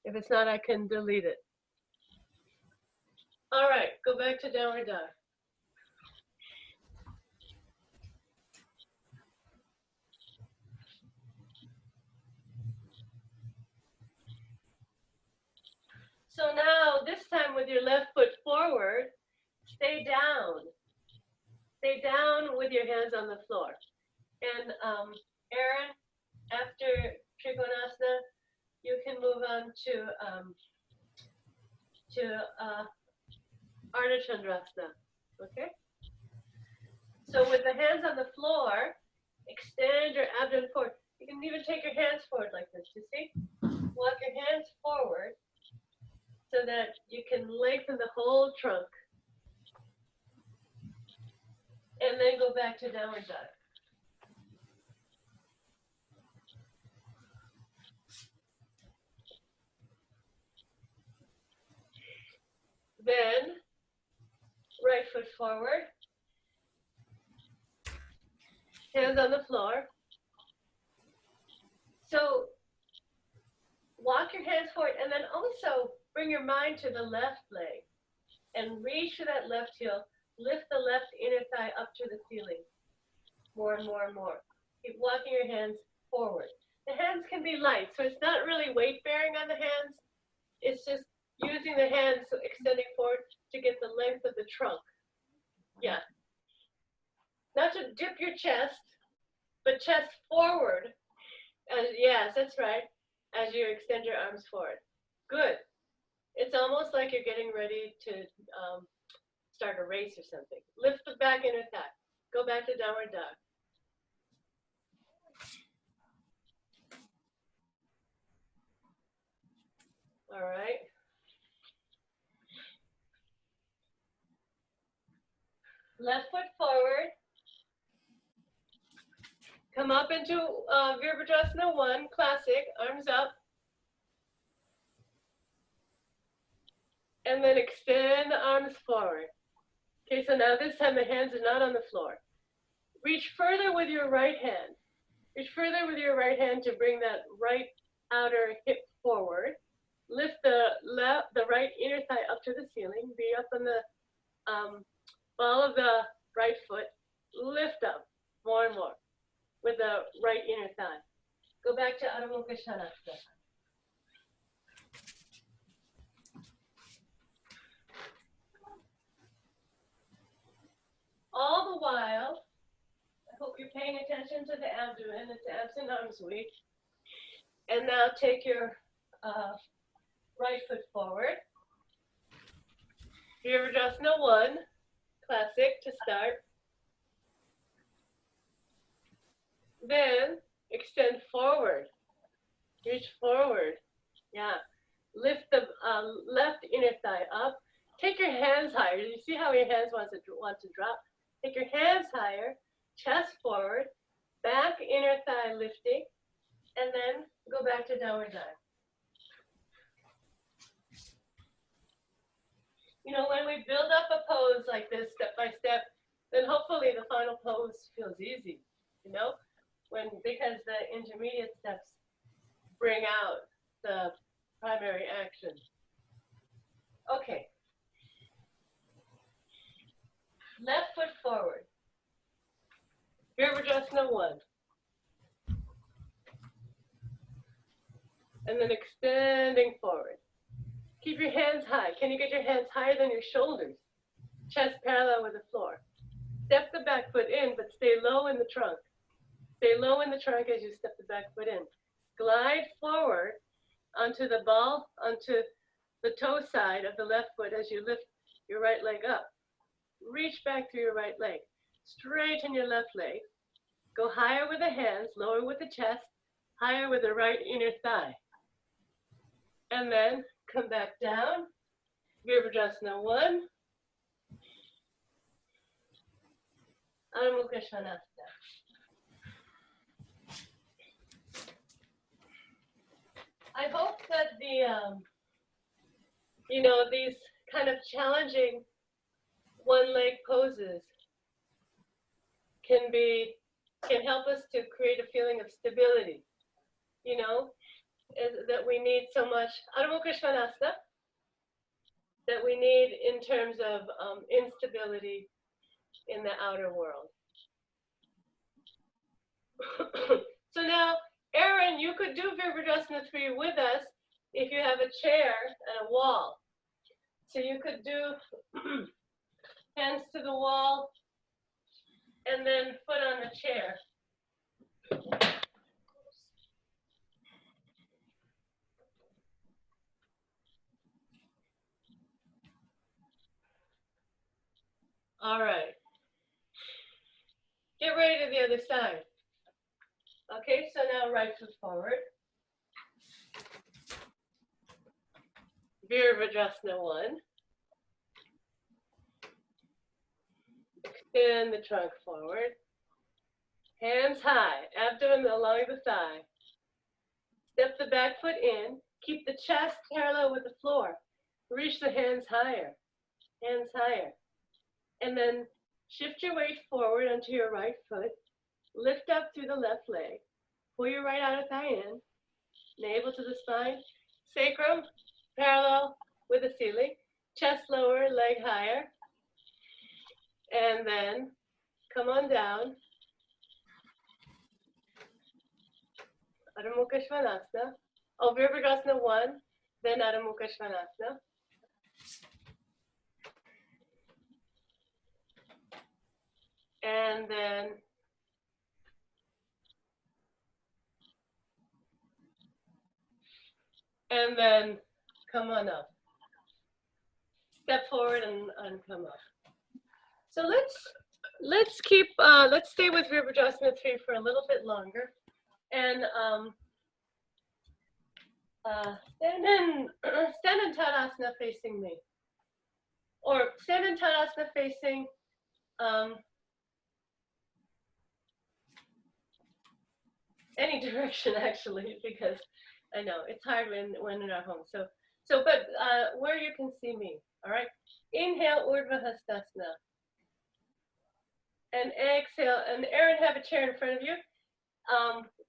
If it's not, I can delete it. All right, go back to downward dog. So now, this time with your left foot forward, stay down. Stay down with your hands on the floor. And Aaron, after Trikonasana, you can move on to Ardha Chandrasana, okay? So with the hands on the floor, extend your abdomen forward. You can even take your hands forward like this, you see? Walk your hands forward so that you can lengthen the whole trunk. And then go back to downward dog. Then, right foot forward. Hands on the floor. So, walk your hands forward and then also bring your mind to the left leg and reach for that left heel. Lift the left inner thigh up to the ceiling. More and more and more. Keep walking your hands forward. The hands can be light, so it's not really weight bearing on the hands. It's just using the hands, so extending forward to get the length of the trunk. Yeah. Not to dip your chest, but chest forward. Yes, that's right. As you extend your arms forward. Good. It's almost like you're getting ready to start a race or something. Lift the back inner thigh. Go back to downward dog. All right. Left foot forward. Come up into Virabhadrasana 1, classic, arms up. And then extend the arms forward. Okay, so now this time the hands are not on the floor. Reach further with your right hand. Reach further with your right hand to bring that right outer hip forward. Lift the right inner thigh up to the ceiling. Be up on the ball of the right foot. Lift up more and more with the right inner thigh. Go back to Adho Mukha Svanasana. All the while, I hope you're paying attention to the abdomen. It's abs and arms week. And now take your right foot forward. Virabhadrasana 1, classic to start. Then extend forward. Reach forward. Yeah. Lift the left inner thigh up. Take your hands higher. You see how your hands want to drop? Take your hands higher. Chest forward. Back inner thigh lifting. And then go back to downward dog. You know, when we build up a pose like this step by step, then hopefully the final pose feels easy, you know? Because the intermediate steps bring out the primary action. Okay. Left foot forward. Virabhadrasana 1. And then extending forward. Keep your hands high. Can you get your hands higher than your shoulders? Chest parallel with the floor. Step the back foot in, but stay low in the trunk. Stay low in the trunk as you step the back foot in. Glide forward onto the ball, onto the toe side of the left foot as you lift your right leg up. Reach back through your right leg. Straighten your left leg. Go higher with the hands, lower with the chest, higher with the right inner thigh. And then come back down. Virabhadrasana 1. Adho Mukha Svanasana. I hope that these kind of challenging one leg poses can help us to create a feeling of stability. You know, that we need so much, Adho Mukha Svanasana, that we need in terms of instability in the outer world. So now, Aaron, you could do Virabhadrasana 3 with us if you have a chair and a wall. So you could do hands to the wall and then foot on the chair. All right. Get ready to the other side. Okay, so now right foot forward. Virabhadrasana 1. Extend the trunk forward. Hands high, abdomen along the thigh. Step the back foot in. Keep the chest parallel with the floor. Reach the hands higher. Hands higher. And then shift your weight forward onto your right foot. Lift up through the left leg. Pull your right outer thigh in. Navel to the spine. Sacrum parallel with the ceiling. Chest lower, leg higher. And then come on down. Adho Mukha Svanasana. Oh, Virabhadrasana 1, then Adho Mukha Svanasana. And then come on up. Step forward and come up. So let's stay with Virabhadrasana 3 for a little bit longer. And stand in Tadasana facing me. Or stand in Tadasana facing any direction actually, because I know it's hard when in our home. But where you can see me, all right? Inhale, Urdhva Hastasana. And exhale, and Aaron, have a chair in front of you.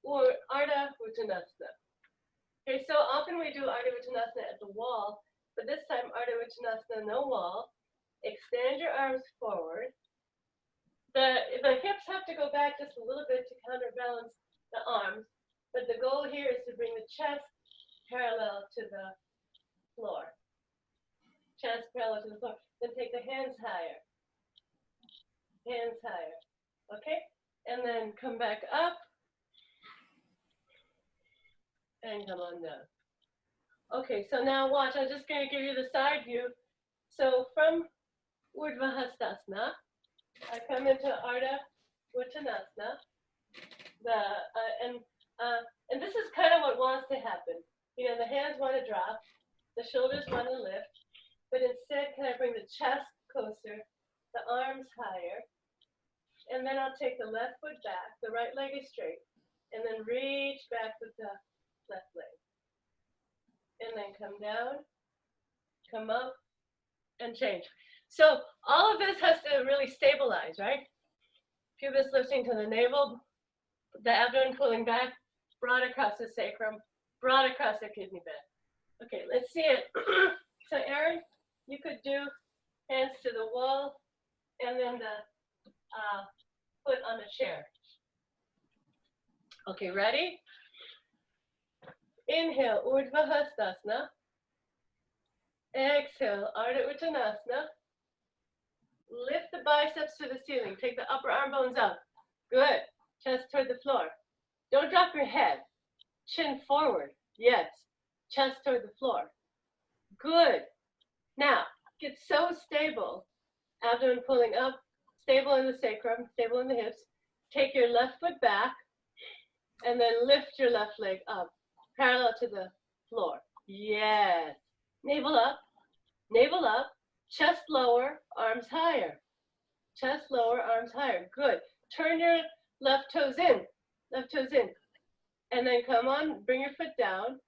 Or Ardha Uttanasana. Okay, so often we do Ardha Uttanasana at the wall, but this time Ardha Uttanasana, no wall. Extend your arms forward. The hips have to go back just a little bit to counterbalance the arms, but the goal here is to bring the chest parallel to the floor. Chest parallel to the floor. Then take the hands higher. Hands higher. Okay? And then come back up. And come on down. Okay, so now watch. I'm just going to give you the side view. So from Urdhva Hastasana, I come into Ardha Uttanasana. And this is kind of what wants to happen. You know, the hands want to drop, the shoulders want to lift, but instead, can I bring the chest closer, the arms higher, and then I'll take the left foot back, the right leg is straight, and then reach back with the left leg. And then come down, come up, and change. So all of this has to really stabilize, right? Pubis lifting to the navel, the abdomen pulling back, broad across the sacrum, broad across the kidney bed. Okay, let's see it. So Aaron, you could do hands to the wall, and then the foot on the chair. Okay, ready? Inhale, Urdhva Hastasana. Exhale, Ardha Uttanasana. Lift the biceps to the ceiling. Take the upper arm bones up. Good. Chest toward the floor. Don't drop your head. Chin forward. Yes. Chest toward the floor. Good. Now, get so stable. Abdomen pulling up. Stable in the sacrum. Stable in the hips. Take your left foot back. And then lift your left leg up. Parallel to the floor. Yes. Navel up. Navel up. Chest lower. Arms higher. Chest lower. Arms higher. Good. Turn your left toes in. Left toes in. And then come on. Bring your foot down.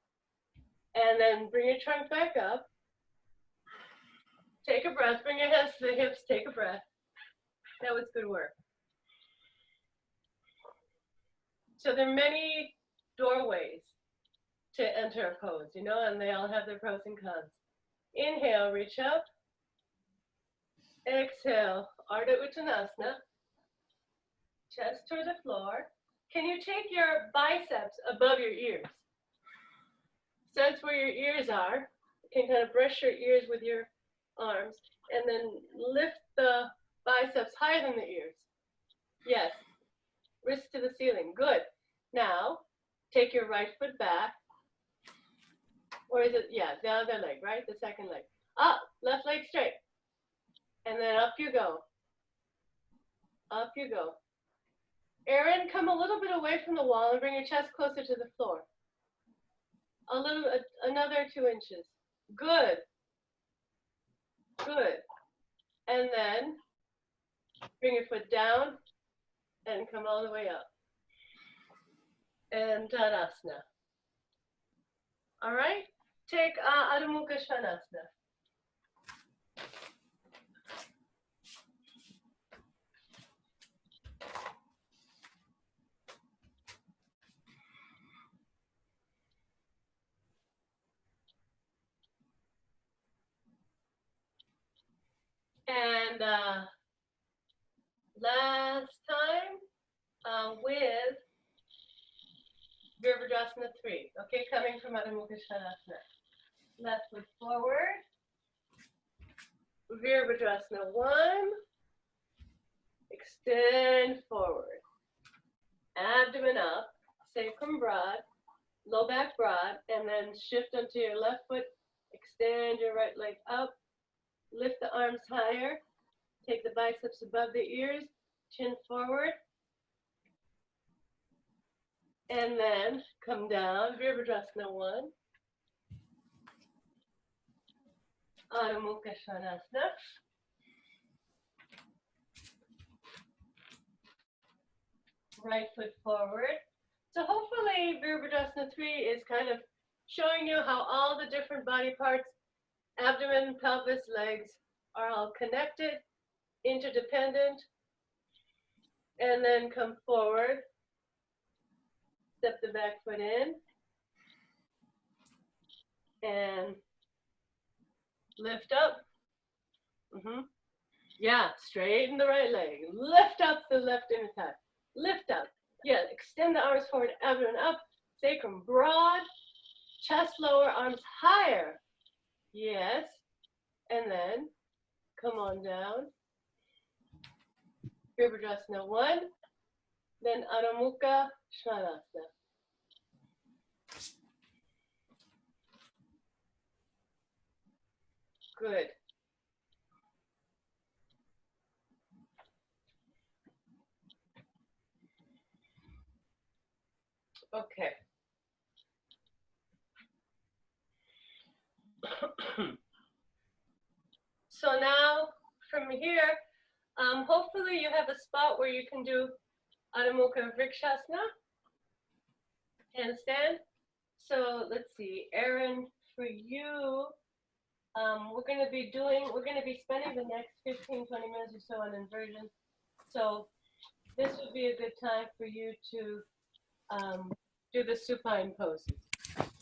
And then bring your trunk back up. Take a breath. Bring your hands to the hips. Take a breath. That was good work. So there are many doorways to enter a pose, you know, and they all have their pros and cons. Inhale, reach up. Exhale, Ardha Uttanasana. Chest toward the floor. Can you take your biceps above your ears? Sense where your ears are. You can kind of brush your ears with your arms and then lift the biceps higher than the ears. Yes. Wrist to the ceiling. Good. Now, take your right foot back. Or is it, yeah, the other leg, right? The second leg. Up, left leg straight. And then up you go. Up you go. Erin, come a little bit away from the wall and bring your chest closer to the floor. Another 2 inches. Good. Good. And then bring your foot down and come all the way up. And Tadasana. All right? Take Adho Mukha Svanasana. And last time with Virabhadrasana 3. Okay, coming from Adho Mukha Svanasana. Left foot forward. Virabhadrasana 1. Extend forward. Abdomen up. Sacrum broad. Low back broad. And then shift onto your left foot. Extend your right leg up. Lift the arms higher. Take the biceps above the ears. Chin forward. And then come down. Virabhadrasana 1. Adho Mukha Svanasana. Right foot forward. So hopefully Virabhadrasana 3 is kind of showing you how all the different body parts, abdomen, pelvis, legs, are all connected, interdependent. And then come forward. Step the back foot in. And lift up. Yeah, straighten the right leg. Lift up the left inner thigh. Lift up. Yeah, extend the arms forward, abdomen up. Sacrum broad. Chest lower, arms higher. Yes. And then come on down. Virabhadrasana 1. Then Adho Mukha Svanasana. Good. Okay. So now from here, hopefully you have a spot where you can do Adho Mukha Vrikshasana, handstand. So let's see, Erin, for you, we're going to be spending the next 15, 20 minutes or so on inversion. So this would be a good time for you to do the supine poses.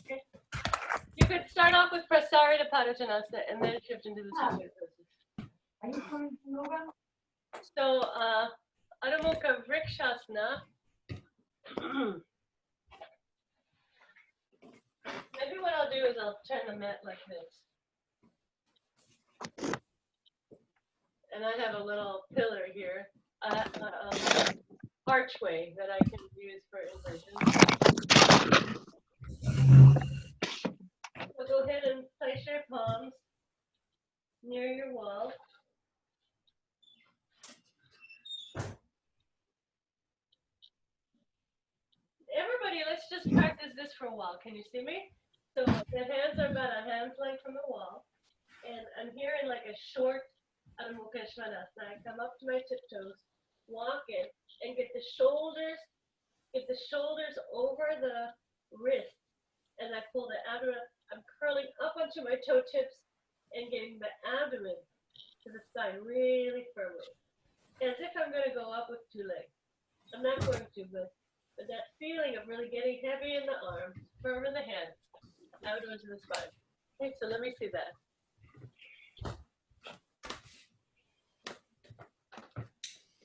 Okay? You could start off with Restorative Padottanasana and then shift into the supine poses. Are you coming from yoga? So Adho Mukha Vrikshasana. Maybe what I'll do is I'll turn the mat like this. And I have a little pillar here, archway that I can use for inversion. So go ahead and place your palms near your wall. Everybody, let's just practice this for a while. Can you see me? So the hands are about a hand's length from the wall. And I'm here in like a short Adho Mukha Svanasana. I come up to my tiptoes, walk in, and get the shoulders over the wrist. And I pull the abdomen. I'm curling up onto my toe tips and getting the abdomen to the spine really firmly. As if I'm going to go up with 2 legs. I'm not going to, but that feeling of really getting heavy in the arms Firm in the hands. Out onto the spine. Okay, so let me see that.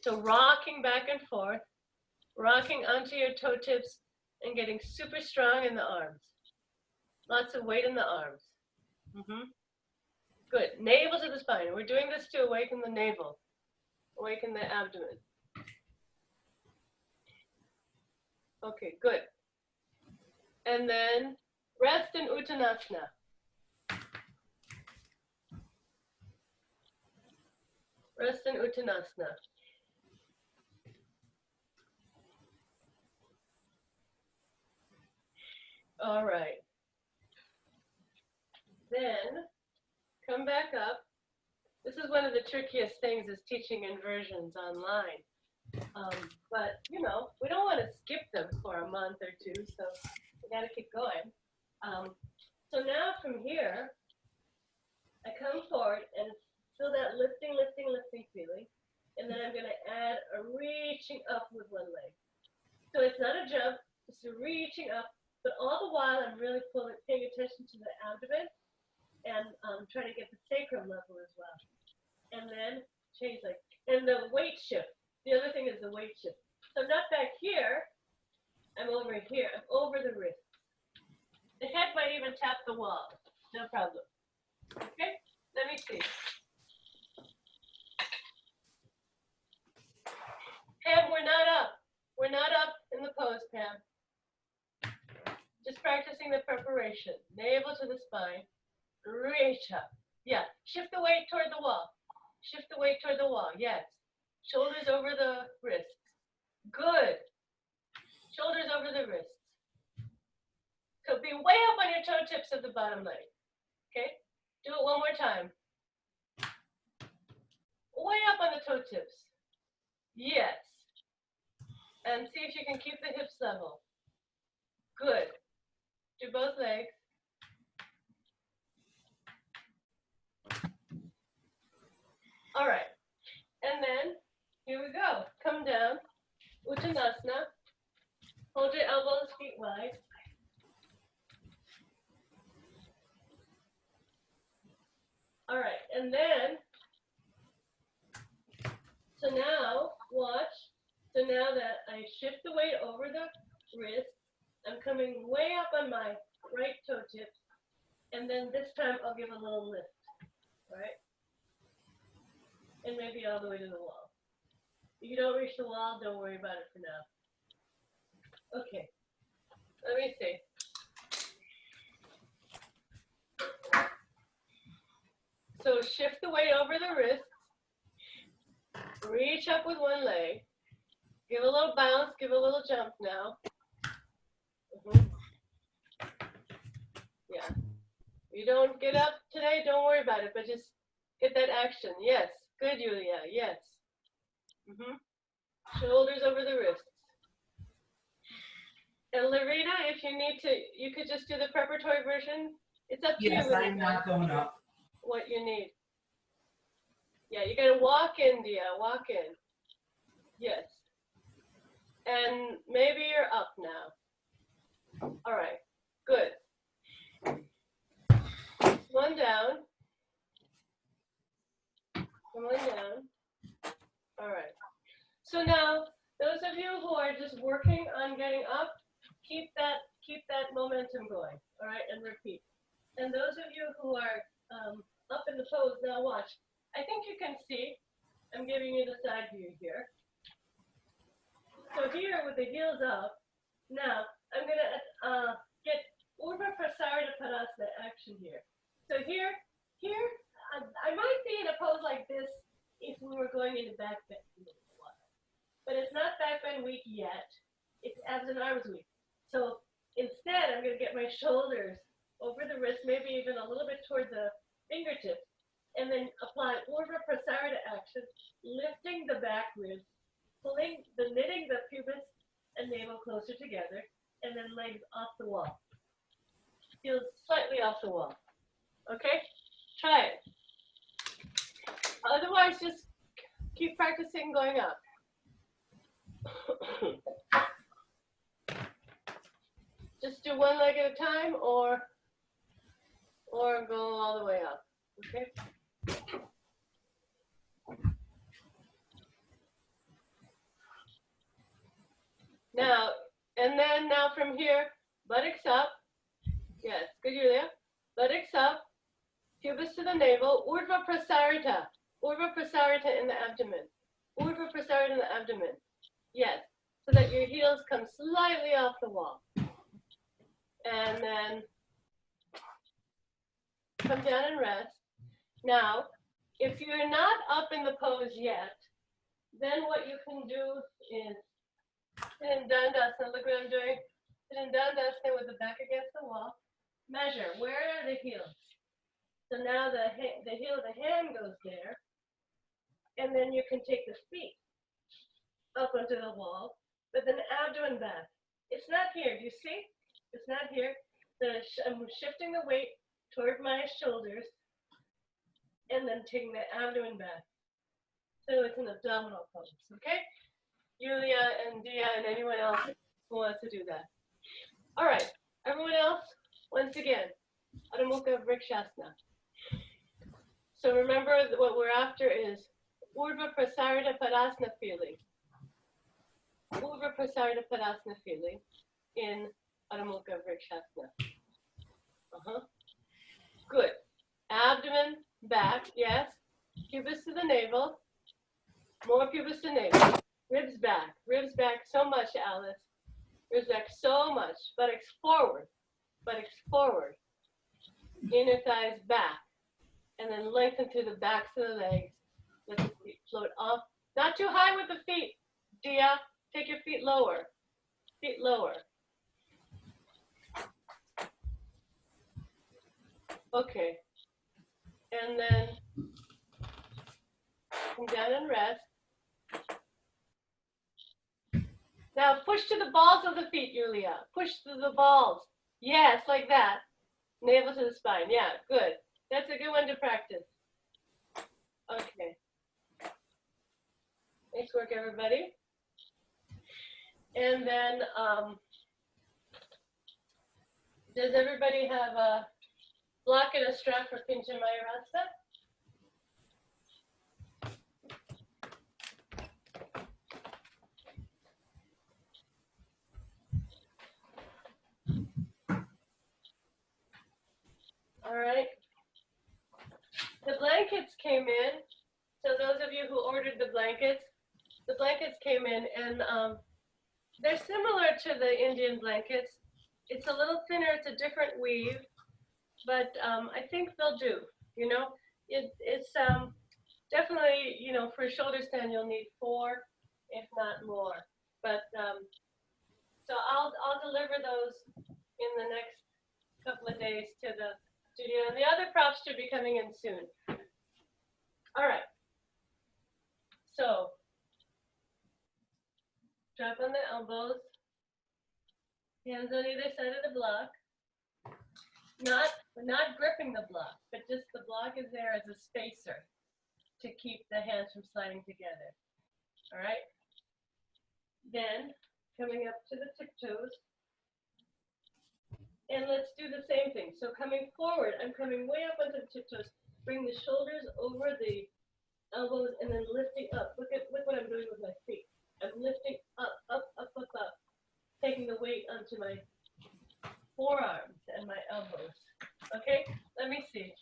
So rocking back and forth, rocking onto your toe tips and getting super strong in the arms. Lots of weight in the arms. Good. Navel to the spine. We're doing this to awaken the navel, awaken the abdomen. Okay, good. And then rest in Uttanasana. Rest in Uttanasana. All right. Then come back up. This is one of the trickiest things is teaching inversions online. But, you know, we don't want to skip them for a month or two, so we got to keep going. So now from here, I come forward and feel that lifting, lifting, lifting feeling. And then I'm going to add a reaching up with one leg. So it's not a jump, it's a reaching up, but all the while I'm really paying attention to the abdomen and trying to get the sacrum level as well. And then change leg. And the weight shift. The other thing is the weight shift. So I'm not back here, I'm over here. I'm over the wrist. The head might even tap the wall. No problem. Okay? Let me see. Pam, we're not up. We're not up in the pose, Pam. Just practicing the preparation. Navel to the spine. Reach up. Yeah. Shift the weight toward the wall. Shift the weight toward the wall. Yes. Shoulders over the wrists. Good. Shoulders over the wrists. So be way up on your toe tips of the bottom leg. Okay? Do it one more time. Way up on the toe tips. Yes. And see if you can keep the hips level. Good. Do both legs. All right. And then, here we go. Come down. Uttanasana. Hold your elbows, feet wide. All right. And then, so now, watch. So now that I shift the weight over the wrist, I'm coming way up on my right toe tips. And then this time I'll give a little lift. All right? And maybe all the way to the wall. If you don't reach the wall, don't worry about it for now. Okay. Let me see. So shift the weight over the wrist. Reach up with one leg. Give a little bounce, give a little jump now. Yeah. You don't get up today, don't worry about it, but just get that action. Yes. Good, Yulia. Yes. Shoulders over the wrists. And Larita, if you need to, you could just do the preparatory version. It's up to you. Yes, I'm not going up. What you need. Yeah, you gotta walk in, Dia. Walk in. Yes. And maybe you're up now. All right. Good. One down. One down. All right. So now, those of you who are just working on getting up, keep that momentum going. All right, and repeat. And those of you who are up in the pose, now watch. I think you can see. I'm giving you the side view here. So here with the heels up, now I'm going to get Urdhva Prasarita Padasana action here. So here, I might be in a pose like this if we were going into back bend in a while. But it's not back bend week yet. It's abs and arms week. So instead, I'm going to get my shoulders over the wrist, maybe even a little bit toward the fingertips, and then apply Urdhva Prasarita action, lifting the back ribs, knitting the pubis and navel closer together, and then legs off the wall. Feels slightly off the wall. Okay? Try it. Otherwise, just keep practicing going up. Just do one leg at a time or go all the way up, okay? Now, and then now from here, buttocks up. Yes, good, Julia. Buttocks up, pubis to the navel, Urdhva Prasarita. Urdhva Prasarita in the abdomen. Urdhva Prasarita in the abdomen. Yes, so that your heels come slightly off the wall. And then come down and rest. Now, if you're not up in the pose yet, then what you can do is sit in Dandasana. Look what I'm doing. Sit in Dandasana with the back against the wall. Measure, where are the heels? So now the heel of the hand goes there. And then you can take the feet up onto the wall, but then abdomen back. It's not here, do you see? It's not here. I'm shifting the weight toward my shoulders and then taking the abdomen back. So it's an abdominal pose, okay? Yulia and Dia and anyone else who wants to do that. All right, everyone else, once again, Adho Mukha Vrikshasana. So remember what we're after is Urdhva Prasarita Padasana feeling. Urdhva Prasarita Padasana feeling in Adho Mukha Vrikshasana. Good. Abdomen back, yes. Pubis to the navel. More pubis to navel. Ribs back so much, Alice. Ribs back so much. Buttocks forward. Inner thighs back. And then lengthen through the backs of the legs. Let the feet float off. Not too high with the feet, Dia. Take your feet lower. Feet lower. Okay. And then come down and rest. Now push to the balls of the feet, Yulia. Push to the balls. Yes, like that. Navel to the spine. Yeah, good. That's a good one to practice. Okay. Nice work, everybody. And then, does everybody have a block and a strap for Pincha Mayurasa? All right. The blankets came in. So those of you who ordered the blankets came in, and they're similar to the Indian blankets. It's a little thinner. It's a different weave, but I think they'll do. You know, it's definitely, you know, for a shoulder stand you'll need 4, if not more. But so I'll deliver those in the next couple of days to the studio, and the other props should be coming in soon. All right. So drop on the elbows, hands on either side of the block. Not gripping the block, but just the block is there as a spacer to keep the hands from sliding together. All right. Then coming up to the tiptoes. And let's do the same thing. So coming forward, I'm coming way up onto the tiptoes. Bring the shoulders over the elbows and then lifting up. Look what I'm doing with my feet. I'm lifting up, up, up, up, up. Taking the weight onto my forearms and my elbows. Okay, let me see.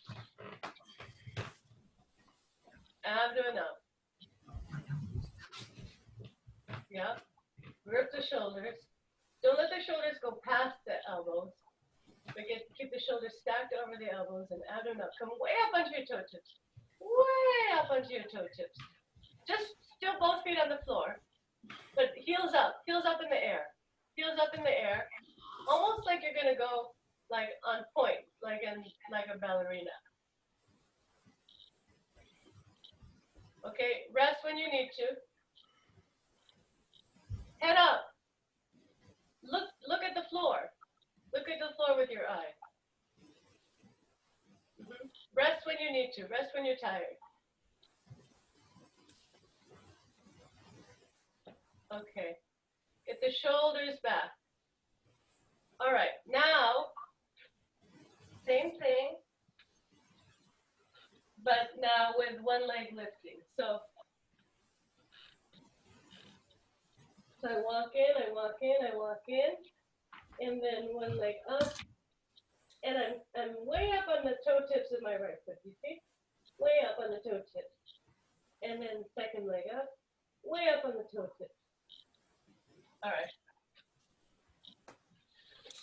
Abdomen up. Yeah. Grip the shoulders. Don't let the shoulders go past the elbows. But keep the shoulders stacked over the elbows and abdomen up. Come way up onto your toe tips. Way up onto your toe tips. Just still both feet on the floor. But heels up in the air. Heels up in the air. Almost like you're gonna go like on point, like a ballerina. Okay, rest when you need to. Head up. Look at the floor. Look at the floor with your eye. Rest when you need to. Rest when you're tired. Okay. Get the shoulders back. All right, now, same thing, but now with one leg lifting. So I walk in, I walk in, I walk in, and then one leg up, and I'm way up on the toe tips of my right foot, you see? Way up on the toe tips. And then second leg up, way up on the toe tips. All right.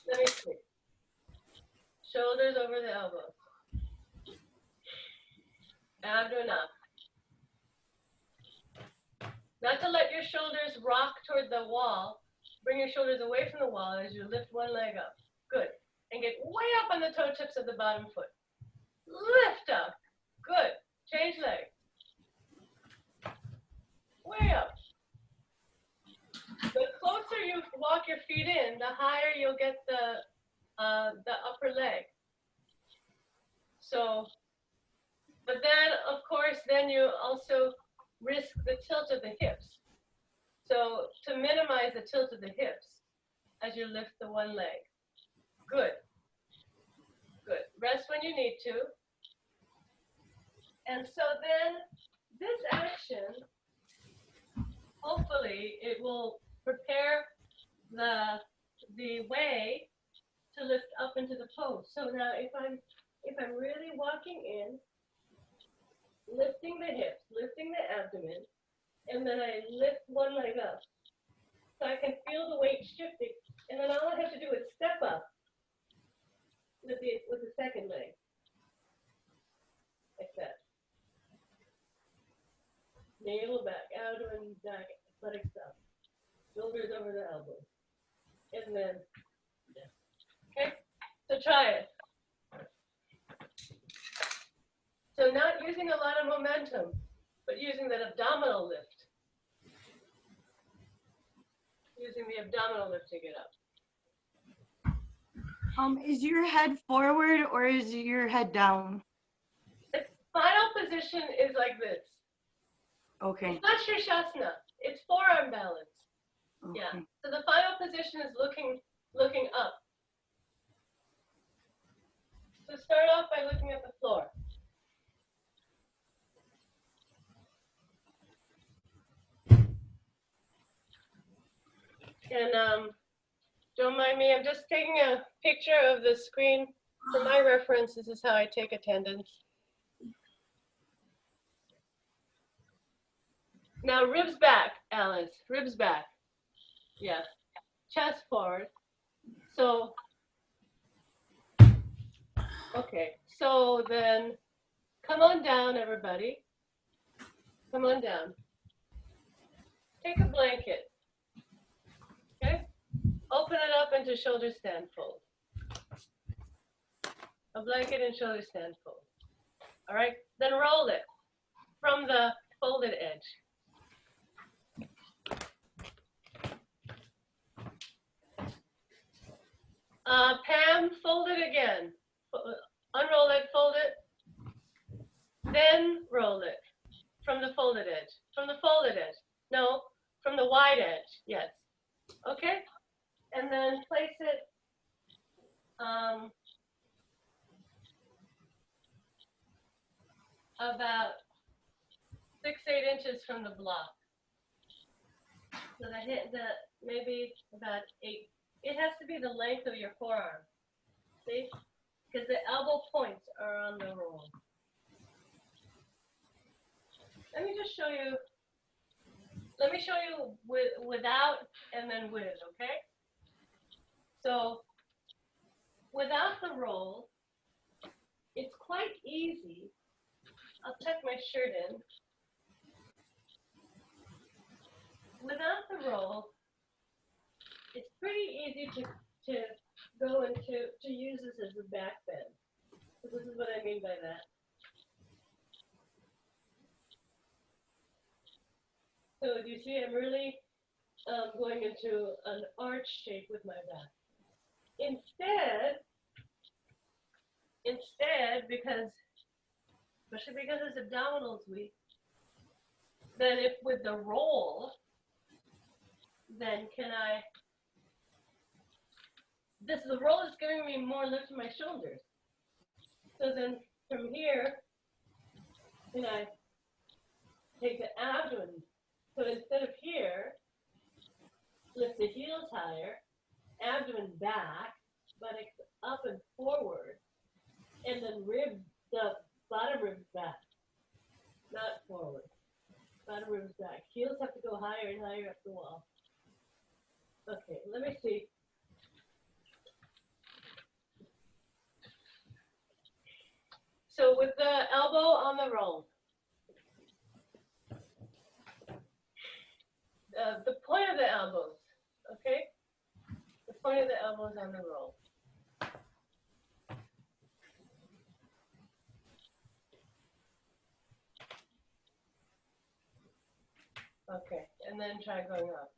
Let me see. Shoulders over the elbows. Abdomen up. Not to let your shoulders rock toward the wall. Bring your shoulders away from the wall as you lift one leg up. Good. And get way up on the toe tips of the bottom foot. Lift up. Good. Change leg. Way up. The closer you walk your feet in, the higher you'll get the upper leg. So, but then, of course, then you also risk the tilt of the hips. So to minimize the tilt of the hips as you lift the one leg. Good. Good. Rest when you need to. And so then this action, hopefully it will prepare the way to lift up into the pose. So now if I'm really walking in, lifting the hips, lifting the abdomen, and then I lift one leg up. So I can feel the weight shifting, and then all I have to do is step up with the second leg, like that. Navel back, abdomen back, athletics up, shoulders over the elbows, and then, yeah. Okay, so try it. So not using a lot of momentum, but using that abdominal lift. Using the abdominal lift to get up. Is your head forward or is your head down? The final position is like this. Okay. It's not Shirshasana. It's forearm balance. Okay. Yeah. So the final position is looking up. So start off by looking at the floor. And don't mind me, I'm just taking a picture of the screen for my reference. This is how I take attendance. Now ribs back, Alice, ribs back. Yeah, chest forward. So, okay, so then come on down, everybody. Come on down. Take a blanket, okay? Open it up into shoulder stand fold. A blanket and shoulder stand fold. All right, then roll it from the folded edge. Pam, fold it again. Unroll it, fold it, then roll it from the folded edge. From the folded edge. No, from the wide edge. Yes. Okay? And then place it about 6-8 inches from the block. So maybe about 8. It has to be the length of your forearm. See? Because the elbow points are on the roll. Let me just show you. Let me show you without and then with, okay? So without the roll, it's quite easy. I'll tuck my shirt in. Without the roll, it's pretty easy to go into to use this as a back bend. So this is what I mean by that. So do you see I'm really going into an arch shape with my back. Instead, especially because his abdominals weak, then if with the roll, then can I the roll is giving me more lift in my shoulders. So then from here, and I take the abdomen. So instead of here, lift the heels higher, abdomen back, buttocks up and forward, and then ribs, the bottom ribs back, not forward. Bottom ribs back. Heels have to go higher and higher up the wall. Okay, let me see. So with the elbow on the roll, the point of the elbows, okay? The point of the elbows on the roll. Okay, and then try going up.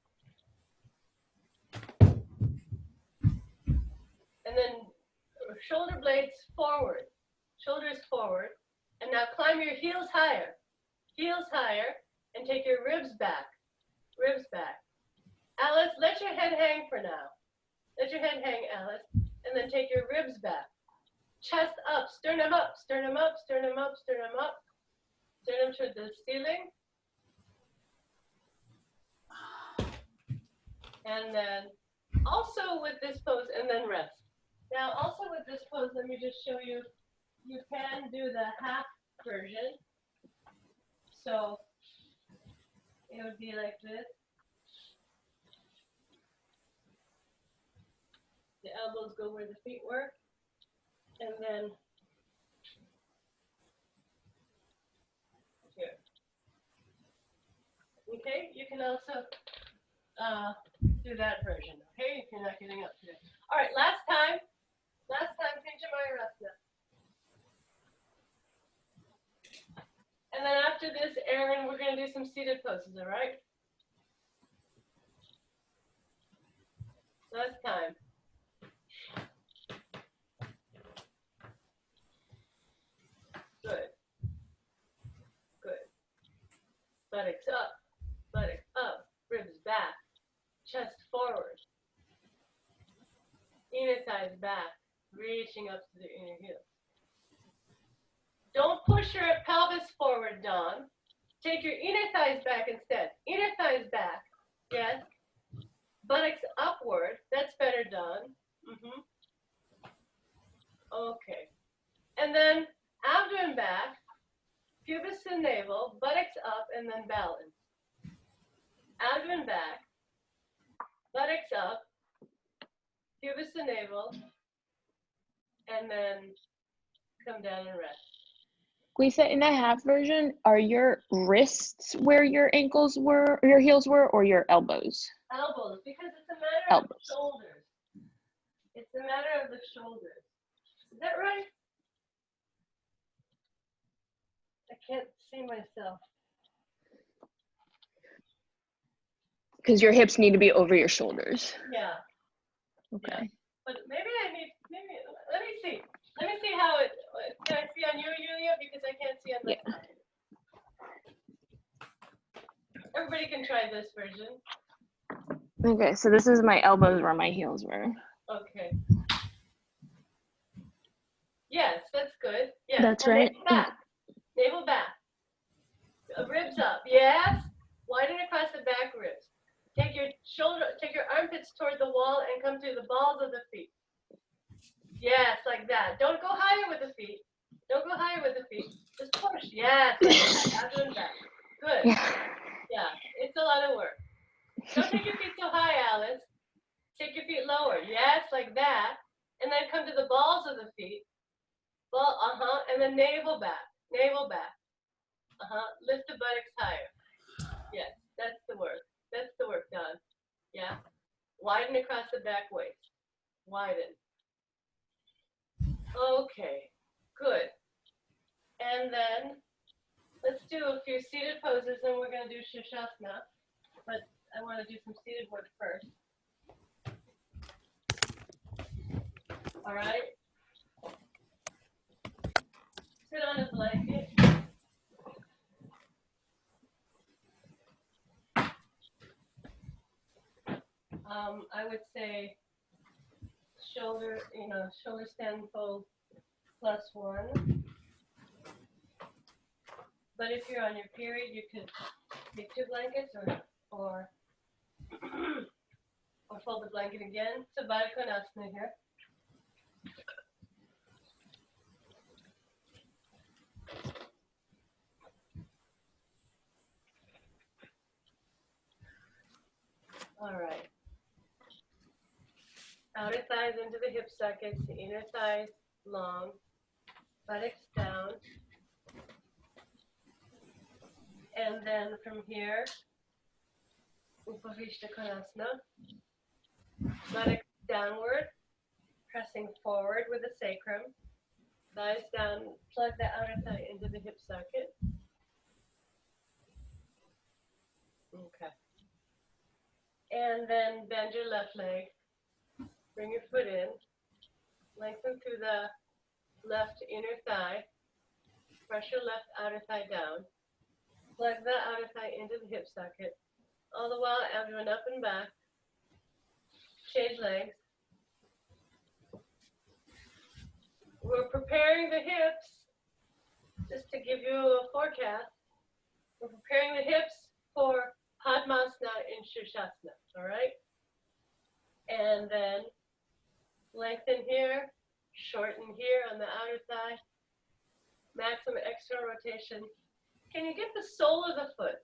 And then shoulder blades forward, shoulders forward. And now climb your heels higher, and take your ribs back, ribs back. Alice, let your head hang for now. Let your head hang, Alice, and then take your ribs back. Chest up, sternum up, sternum up, sternum up, sternum up. Sternum to the ceiling. And then also with this pose, and then rest. Now also with this pose, let me just show you, you can do the half version. So it would be like this. The elbows go where the feet were. And then here. Okay, you can also do that version, okay, if you're not getting up to it. All right, last time, Pinchamayurasana. And then after this, Aaron, we're going to do some seated poses, all right? Last time. Good. Good. Buttocks up, ribs back, chest forward, inner thighs back, reaching up to the inner heels. Don't push your pelvis forward, Dawn. Take your inner thighs back instead. Inner thighs back. Yes. Buttocks upward. That's better, Dawn. Okay. And then abdomen back, pubis to navel, buttocks up, and then balance. Abdomen back, buttocks up, pubis to navel, and then come down and rest. Lisa, in the half version, are your wrists where your ankles were, or your heels were, or your elbows? Elbows, because it's a matter of the shoulders. It's a matter of the shoulders. Is that right? I can't see myself. Because your hips need to be over your shoulders. Yeah. Okay. Yeah. But maybe let me see. Let me see how it, can I see on you, Julia? Because I can't see on my side. Everybody can try this version. Okay, so this is my elbows where my heels were. Okay. Yes, that's good. Yes. That's right. Navel back. Ribs up. Yes. Widen across the back ribs. Take your armpits toward the wall and come to the balls of the feet. Yes, like that. Don't go higher with the feet. Don't go higher with the feet. Just push. Yes, like that. Abdomen back. Good. Yeah, it's a lot of work. Don't take your feet so high, Alice. Take your feet lower. Yes, like that. And then come to the balls of the feet. Ball, and then navel back. Navel back. Lift the buttocks higher. Yes, that's the work. That's the work done. Yeah. Widen across the back waist. Widen. Okay. Good. And then let's do a few seated poses, and we're going to do Shirshasana. But I want to do some seated work first. All right. Sit on a blanket. I would say shoulder, shoulder stand fold +1. But if you're on your period, you could take 2 blankets or or fold the blanket again. So Baddha Konasana here. All right. Outer thighs into the hip sockets, the inner thighs long, buttocks down. And then from here, Upavishta Konasana, buttocks downward, pressing forward with the sacrum, thighs down, plug the outer thigh into the hip socket. Okay. And then bend your left leg, bring your foot in, lengthen through the left inner thigh, press your left outer thigh down, plug the outer thigh into the hip socket, all the while abdomen up and back, change legs. We're preparing the hips, just to give you a forecast, we're preparing the hips for Padmasana in Shirshasana, all right? And then lengthen here, shorten here on the outer thigh, maximum external rotation. Can you get the sole of the foot?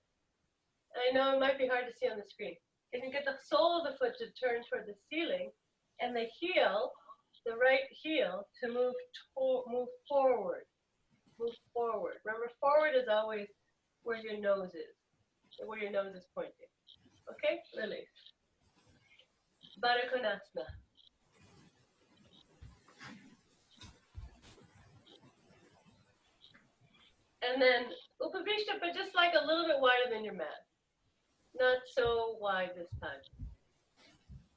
I know it might be hard to see on the screen. Can you get the sole of the foot to turn toward the ceiling and the heel, the right heel, to move forward? Move forward. Remember, forward is always where your nose is, where your nose is pointing. Okay? Release. Baddha Konasana. And then Upavishta, but just like a little bit wider than your mat. Not so wide this time.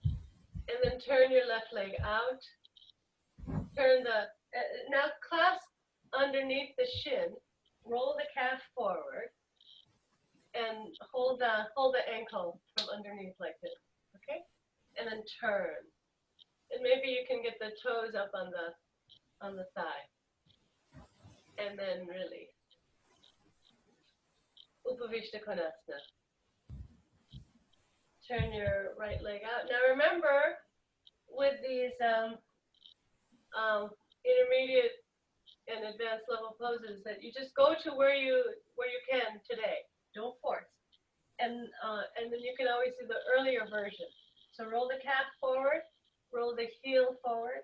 And then turn your left leg out. Turn now clasp underneath the shin. Roll the calf forward. And hold the ankle from underneath like this. Okay? And then turn. And maybe you can get the toes up on the thigh. And then release. Upavishta Konasana. Turn your right leg out. Now remember, with these intermediate and advanced level poses, that you just go to where you can today. Don't force. And then you can always do the earlier version. So roll the calf forward, roll the heel forward,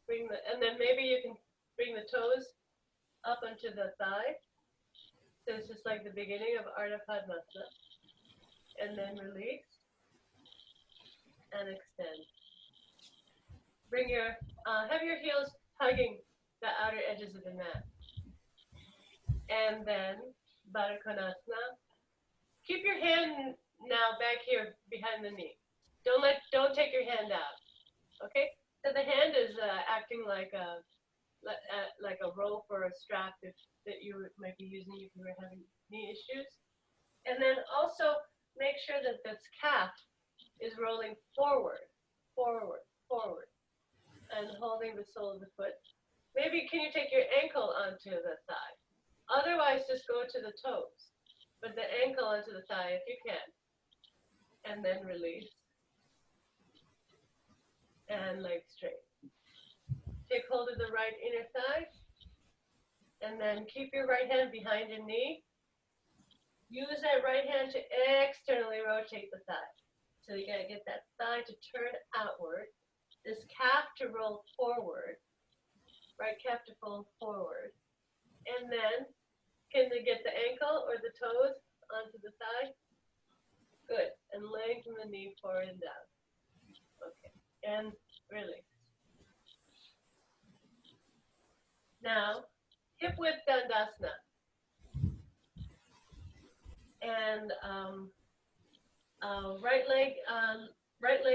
and then maybe you can bring the toes up onto the thigh. So it's just like the beginning of Ardha Padmasana. And then release and extend. Have your heels hugging the outer edges of the mat. And then Baddha Konasana. Keep your hand now back here behind the knee. Don't take your hand out. Okay? So the hand is acting like a rope or a strap that you might be using if you were having knee issues. And then also make sure that this calf is rolling forward, forward, forward, and holding the sole of the foot. Maybe can you take your ankle onto the thigh? Otherwise, just go to the toes, but the ankle onto the thigh if you can. And then release. And leg straight. Take hold of the right inner thigh. And then keep your right hand behind your knee. Use that right hand to externally rotate the thigh. So you gotta get that thigh to turn outward. This calf to roll forward. Right calf to fold forward. And then, can they get the ankle or the toes onto the thigh? Good. And lengthen the knee forward and down. Okay. And release. Now, hip width Dandasana. And right leg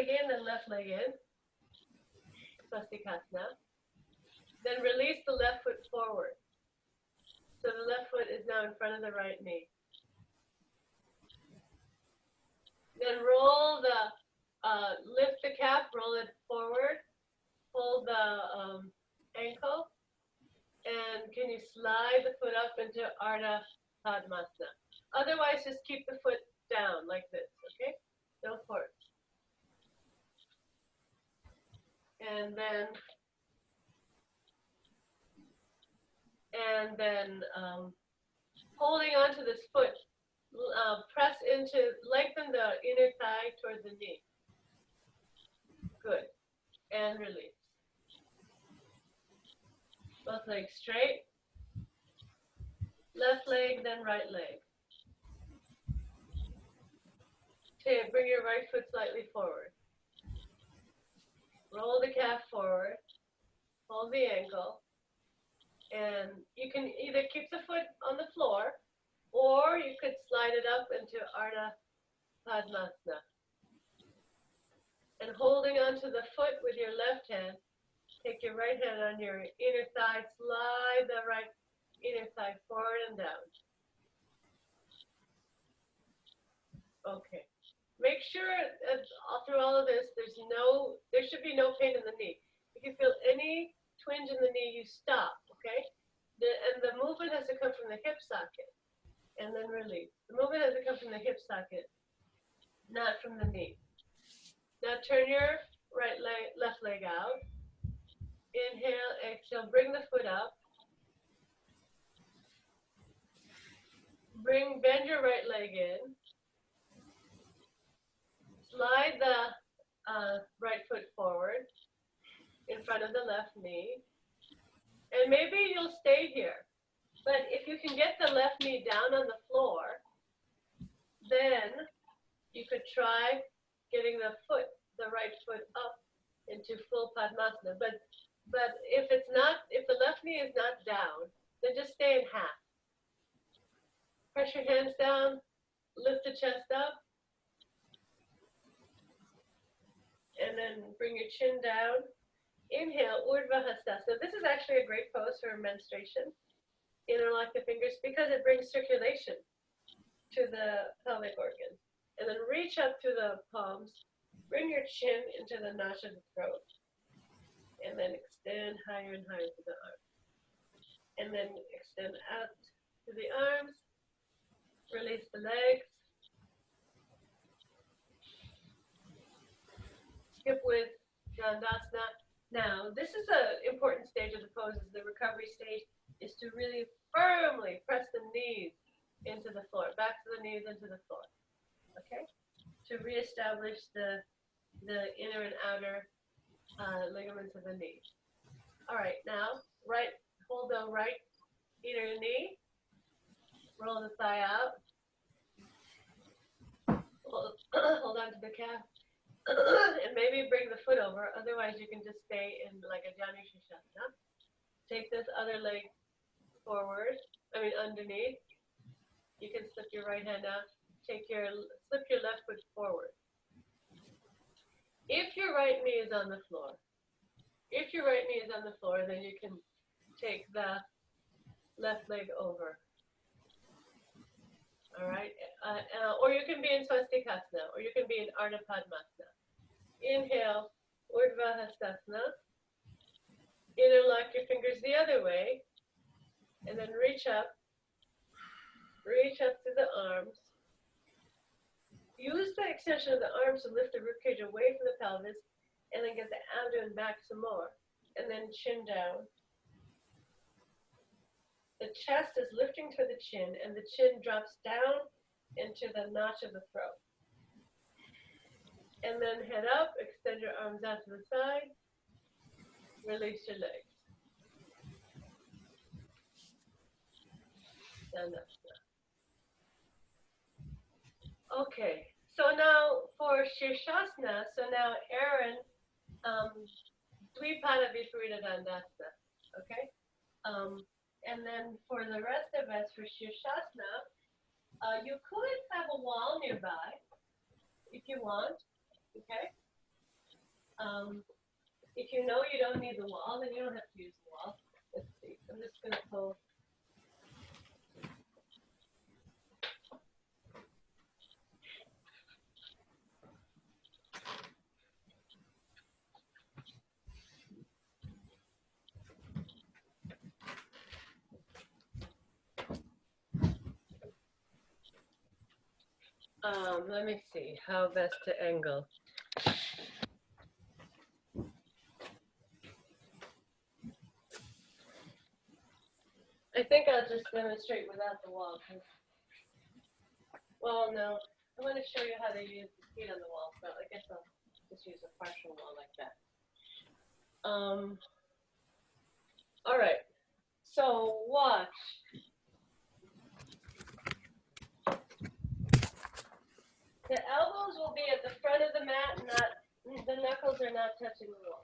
in and left leg in. Swastikasana. Then release the left foot forward. So the left foot is now in front of the right knee. Then lift the calf, roll it forward, hold the ankle, and can you slide the foot up into Ardha Padmasana? Otherwise, just keep the foot down like this, okay? No force. And then holding onto this foot, press into, lengthen the inner thigh toward the knee. Good. And release. Both legs straight. Left leg, then right leg. Okay, bring your right foot slightly forward. Roll the calf forward. Hold the ankle. And you can either keep the foot on the floor, or you could slide it up into Ardha Padmasana. And holding onto the foot with your left hand, take your right hand on your inner thigh, slide the right inner thigh forward and down. Okay. Make sure through all of this, there should be no pain in the knee. If you feel any twinge in the knee, you stop, okay? And the movement has to come from the hip socket, and then release. The movement has to come from the hip socket, not from the knee. Now turn your left leg out. Inhale, exhale, bring the foot up. Bend your right leg in. Slide the right foot forward in front of the left knee. And maybe you'll stay here. But if you can get the left knee down on the floor, then you could try getting the right foot up into full Padmasana. But if the left knee is not down, then just stay in half. Press your hands down, lift the chest up, and then bring your chin down. Inhale, Urdhva Hastasana. This is actually a great pose for menstruation. Interlock the fingers because it brings circulation to the pelvic organs. And then reach up through the palms. Bring your chin into the notch of the throat. And then extend higher and higher to the arms. And then extend out to the arms. Release the legs. Skip with Dandasana. Now, this is an important stage of the pose. The recovery stage is to really firmly press the knees into the floor, back to the knees into the floor, okay? To reestablish the inner and outer ligaments of the knee. All right, now, hold the right inner knee, roll the thigh out, hold on to the calf, and maybe bring the foot over. Otherwise, you can just stay in like a Janu Shasana. Take this other leg underneath. You can slip your right hand out. Slip your left foot forward. If your right knee is on the floor, then you can take the left leg over. All right, or you can be in Swastikasana, or you can be in Ardha Padmasana. Inhale, Urdhva Hastasana. Interlock your fingers the other way, and then reach up to the arms. Use the extension of the arms to lift the ribcage away from the pelvis, and then get the abdomen back some more, and then chin down. The chest is lifting to the chin, and the chin drops down into the notch of the throat. And then head up, extend your arms out to the side, release your legs. Stand up. Okay, so now for Shirshasana, Aaron, Dvipada Viparita Dandasana, okay? And then for the rest of us, for Shirshasana, you could have a wall nearby, if you want, okay? If you know you don't need the wall, then you don't have to use the wall. Let's see, I'm just gonna pull. Let me see how best to angle. I think I'll just demonstrate without the wall. Well, no, I want to show you how they use the feet on the wall, so I guess I'll just use a partial wall like that. All right, so watch. The elbows will be at the front of the mat, not the knuckles are not touching the wall.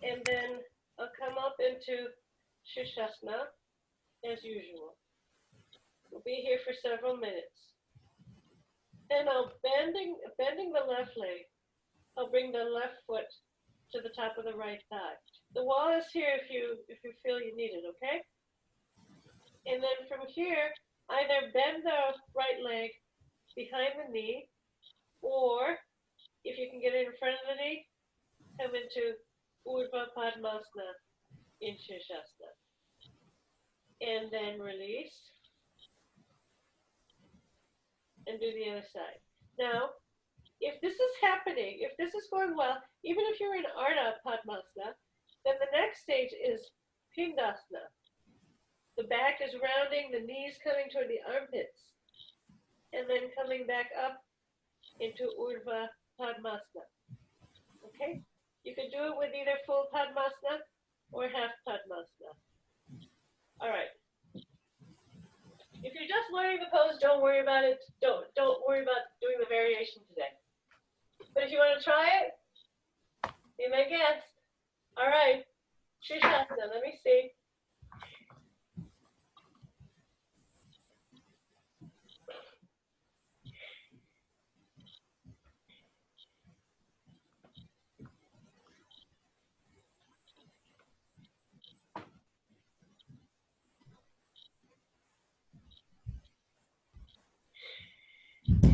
And then I'll come up into Shirshasana as usual. We'll be here for several minutes. And I'll bending the left leg. I'll bring the left foot to the top of the right thigh. The wall is here if you feel you need it, okay? And then from here, either bend the right leg behind the knee, or if you can get it in front of the knee, come into Urdhva Padmasana in Shirshasana. And then release. And do the other side. Now, if this is happening, if this is going well, even if you're in Ardha Padmasana, then the next stage is Pindasana. The back is rounding, the knees coming toward the armpits, and then coming back up into Urdhva Padmasana. Okay? You can do it with either full Padmasana or half Padmasana. All right. If you're just learning the pose, don't worry about it. Don't worry about doing the variation today. But if you want to try it, be my guest. All right. Shirshasana, let me see.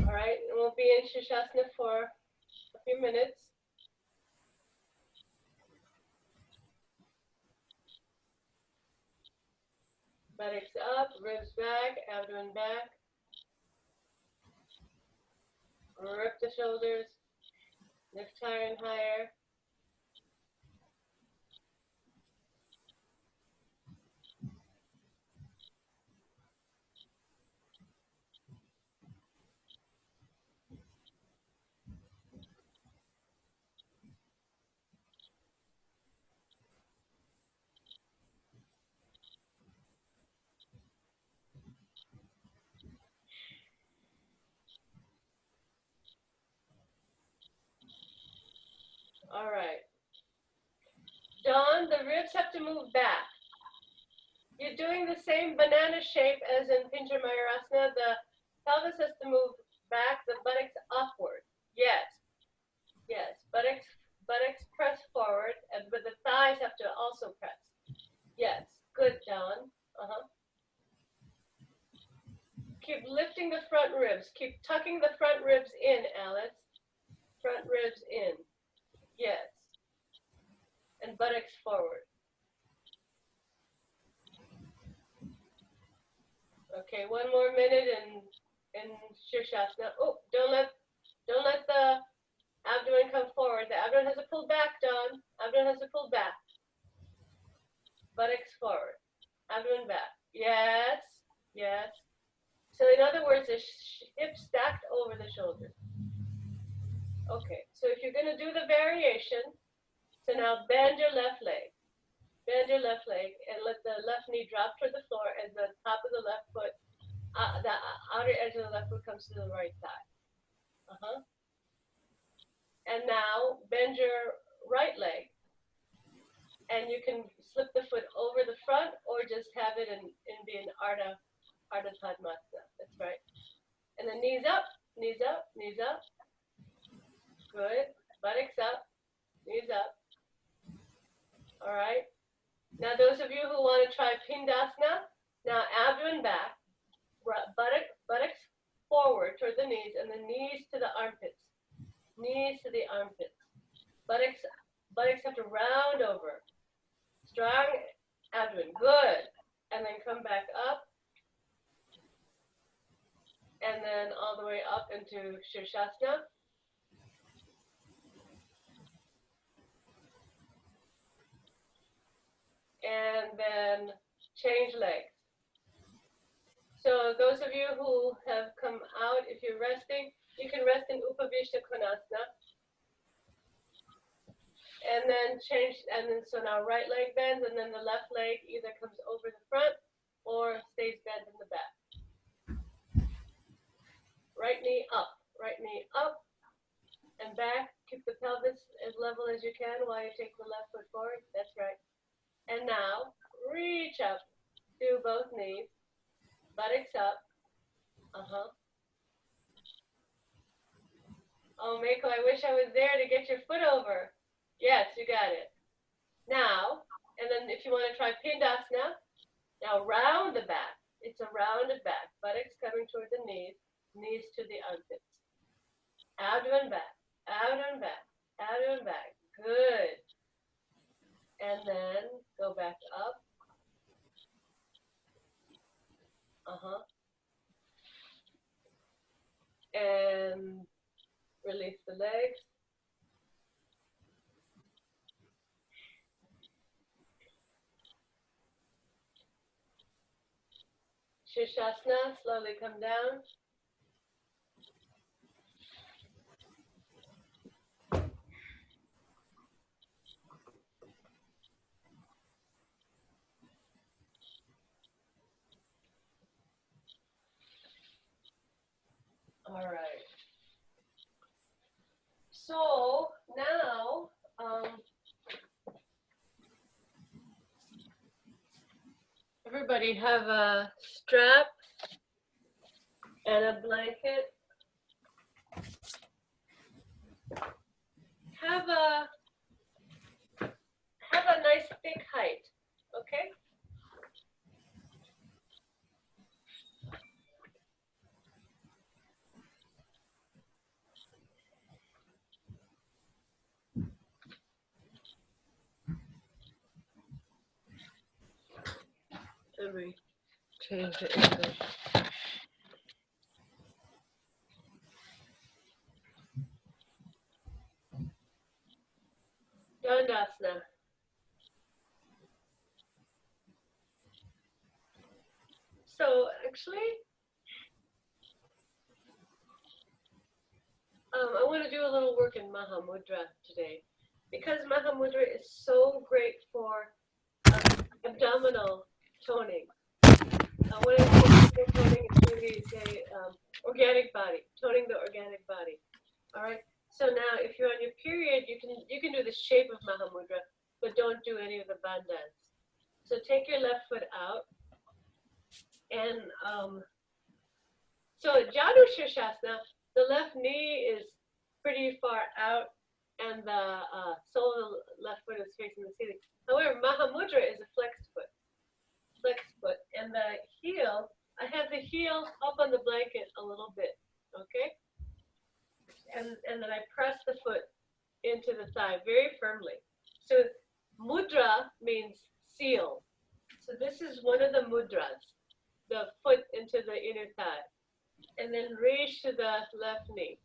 All right, and we'll be in Shirshasana for a few minutes. Buttocks up, ribs back, abdomen back. Grip the shoulders, lift higher and higher. All right. Dawn, the ribs have to move back. You're doing the same banana shape as in Pincha Mayurasana. The pelvis has to move back, the buttocks upward. Yes. Yes. Buttocks press forward, but the thighs have to also press. Yes. Good, Dawn. Keep lifting the front ribs. Keep tucking the front ribs in, Alice. Front ribs in. Yes. And buttocks forward. Okay, one more minute in Shirshasana. Oh, don't let the abdomen come forward. The abdomen has to pull back, Dawn. Abdomen has to pull back. Buttocks forward. Abdomen back. Yes. Yes. So in other words, the hips stacked over the shoulders. Okay, so if you're going to do the variation, so now bend your left leg. Bend your left leg and let the left knee drop toward the floor and the top of the left foot, the outer edge of the left foot comes to the right thigh. And now bend your right leg. And you can slip the foot over the front or just have it and be an Ardha Padmasana. That's right. And then knees up, knees up, knees up. Good. Buttocks up, knees up. All right. Now those of you who want to try Pindasana, now abdomen back, buttocks forward toward the knees and the knees to the armpits. Knees to the armpits. Buttocks have to round over. Strong abdomen. Good. And then come back up. way up into Shirshasana. And then change legs. So those of you who have come out, if you're resting, you can rest in Upavishta Konasana. And then change, and then so now right leg bends, and then the left leg either comes over the front or stays bent in the back. Right knee up, and back. Keep the pelvis as level as you can while you take the left foot forward. That's right. And now reach up, do both knees, buttocks up. Oh, Mako, I wish I was there to get your foot over. Yes, you got it. Now, and then if you want to try Pindasana, now round the back. It's a rounded back. Buttocks coming toward the knees, knees to the armpits. Abdomen back, abdomen back, abdomen back. Good. And then go back up. And release the legs. Shirshasana, slowly come down. All right. So now, everybody have a strap and a blanket. Have a nice thick height, okay? Let me change the angle. Dandasana. So actually, I want to do a little work in Maha Mudra today, because Maha Mudra is so great for abdominal toning. When I say physical toning, it's really organic body, toning the organic body. All right. So now, if you're on your period, you can do the shape of Maha Mudra, but don't do any of the bandhas. So take your left foot out, and so Janu Shirshasana, the left knee is pretty far out, and the sole of the left foot is facing the ceiling. However, Maha Mudra is a flexed foot, and the heel, I have the heel up on the blanket a little bit, okay? And then I press the foot into the thigh very firmly. So mudra means seal. So this is one of the mudras, the foot into the inner thigh. And then reach to the left knee.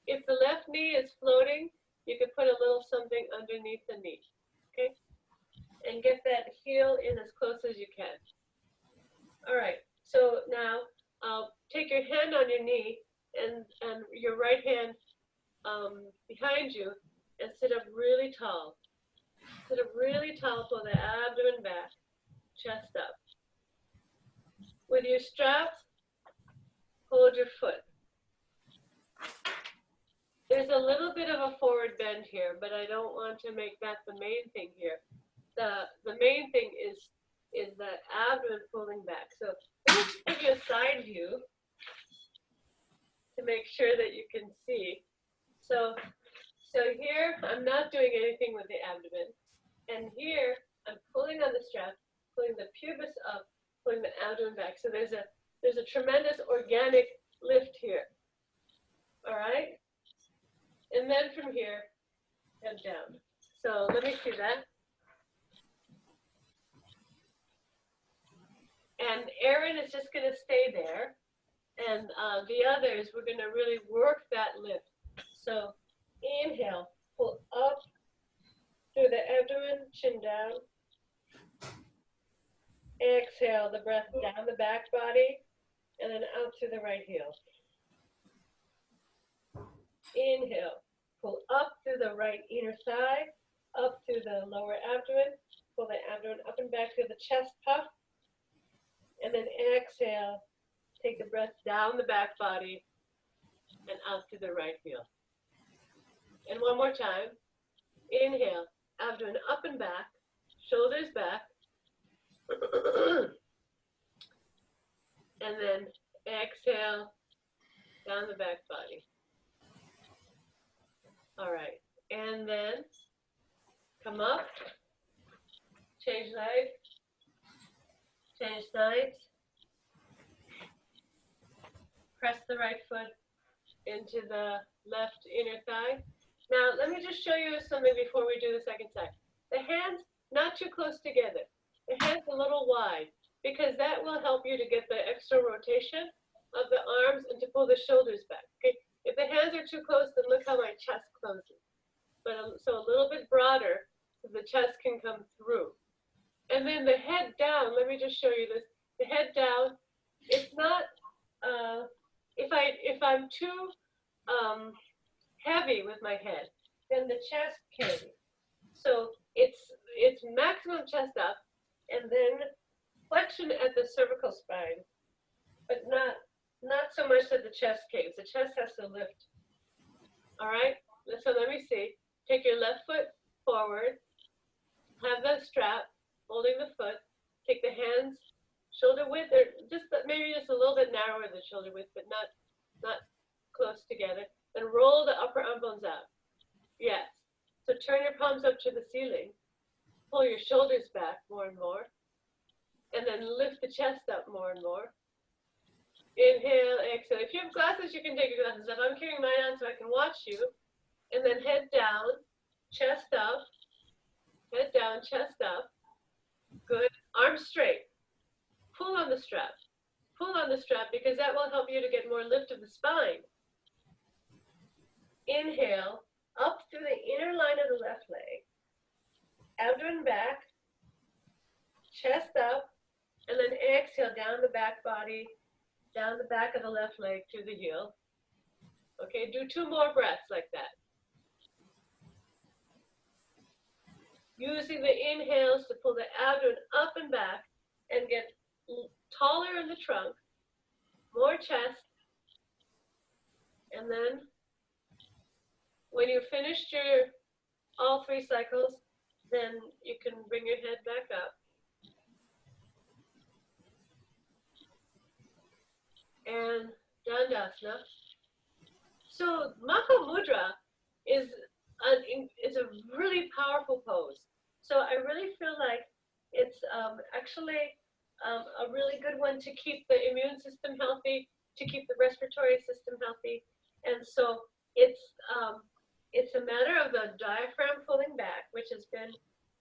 If the left knee is floating, you could put a little something underneath the knee, okay? And get that heel in as close as you can. All right, so now take your hand on your knee and your right hand behind you, and sit up really tall. Sit up really tall, pull the abdomen back, chest up. With your straps, hold your foot. There's a little bit of a forward bend here, but I don't want to make that the main thing here. The main thing is the abdomen pulling back. So let me give you a side view to make sure that you can see. So here, I'm not doing anything with the abdomen. And here, I'm pulling on the strap, pulling the pubis up, pulling the abdomen back. So there's a tremendous organic lift here. All right? And then from here, head down. So let me see that. And Erin is just going to stay there. And the others, we're going to really work that lift. So inhale, pull up through the abdomen, chin down. Exhale the breath down the back body and then out through the right heel. Inhale, pull up through the right inner thigh, up through the lower abdomen, pull the abdomen up and back through the chest puff, and then exhale, take the breath down the back body and out through the right heel. And one more time. Inhale, abdomen up and back, shoulders back, and then exhale down the back body. All right, and then come up, change legs, change sides, press the right foot into the left inner thigh. Now, let me just show you something before we do the second side. The hands, not too close together. The hands a little wide, because that will help you to get the extra rotation of the arms and to pull the shoulders back. Okay, if the hands are too close, then look how my chest closes. But so a little bit broader, so the chest can come through. And then the head down. Let me just show you this. The head down. It's not. If I'm too heavy with my head, then the chest can. So it's maximum chest up, and then flexion at the cervical spine, but not so much that the chest caves. The chest has to lift. All right. So let me see. Take your left foot forward. Have the strap holding the foot. Take the hands shoulder width, or maybe just a little bit narrower than shoulder width, but not close together. Then roll the upper arm bones out. Yes. So turn your palms up to the ceiling. Pull your shoulders back more and more. And then lift the chest up more and more. Inhale, exhale. If you have glasses, you can take your glasses off. I'm carrying mine on so I can watch you. And then head down, chest up. Head down, chest up. Good. Arms straight. Pull on the strap. Pull on the strap, because that will help you to get more lift of the spine. Inhale, up through the inner line of the left leg. Abdomen back. Chest up. And then exhale down the back body, down the back of the left leg through the heel. Okay, do 2 more breaths like that. Using the inhales to pull the abdomen up and back and get taller in the trunk, more chest, and then when you've finished your all 3 cycles, then you can bring your head back up. And Dandasana. So Makha Mudra is a really powerful pose. So I really feel like it's actually a really good one to keep the immune system healthy, to keep the respiratory system healthy. And so it's a matter of the diaphragm pulling back, which has been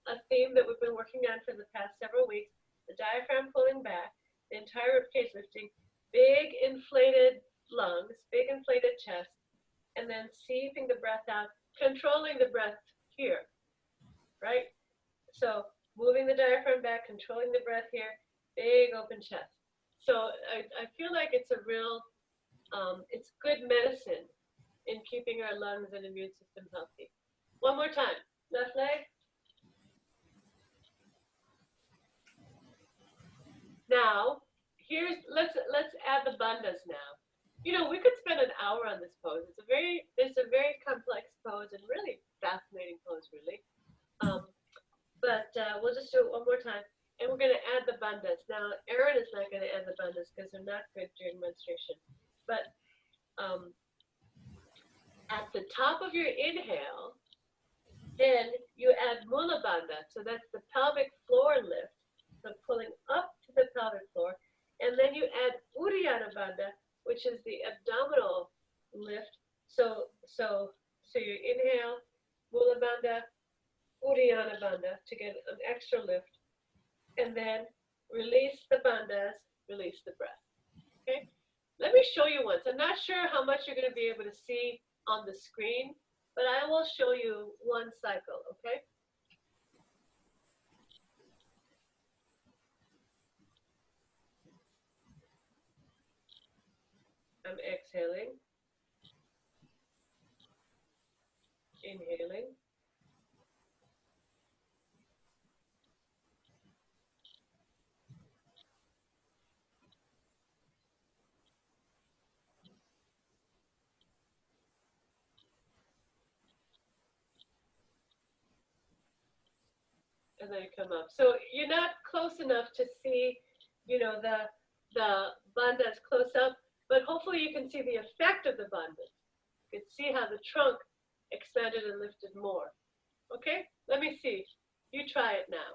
a theme that we've been working on for the past several weeks. The diaphragm pulling back, the entire ribcage lifting, big inflated lungs, big inflated chest, and then seeping the breath out, controlling the breath here, right? So moving the diaphragm back, controlling the breath here, big open chest. So I feel like it's a real, it's good medicine in keeping our lungs and immune system healthy. One more time, left leg. Now, let's add the bandhas now. You know, we could spend an hour on this pose. It's a very complex pose and really fascinating pose, really. But we'll just do it one more time, and we're going to add the bandhas. Now, Erin is not going to add the bandhas because they're not good during menstruation. But at the top of your inhale, then you add Mula Bandha. So that's the pelvic floor lift, so pulling up to the pelvic floor. And then you add Uddiyana Bandha, which is the abdominal lift. So you inhale, Mula Bandha, Uddiyana Bandha to get an extra lift. And then release the bandhas, release the breath. Okay? Let me show you once. I'm not sure how much you're going to be able to see on the screen, but I will show you one cycle, okay? I'm exhaling, inhaling. And then come up. So you're not close enough to see, you know, the bandhas close up, but hopefully you can see the effect of the bandhas. You can see how the trunk expanded and lifted more. Okay, let me see. You try it now.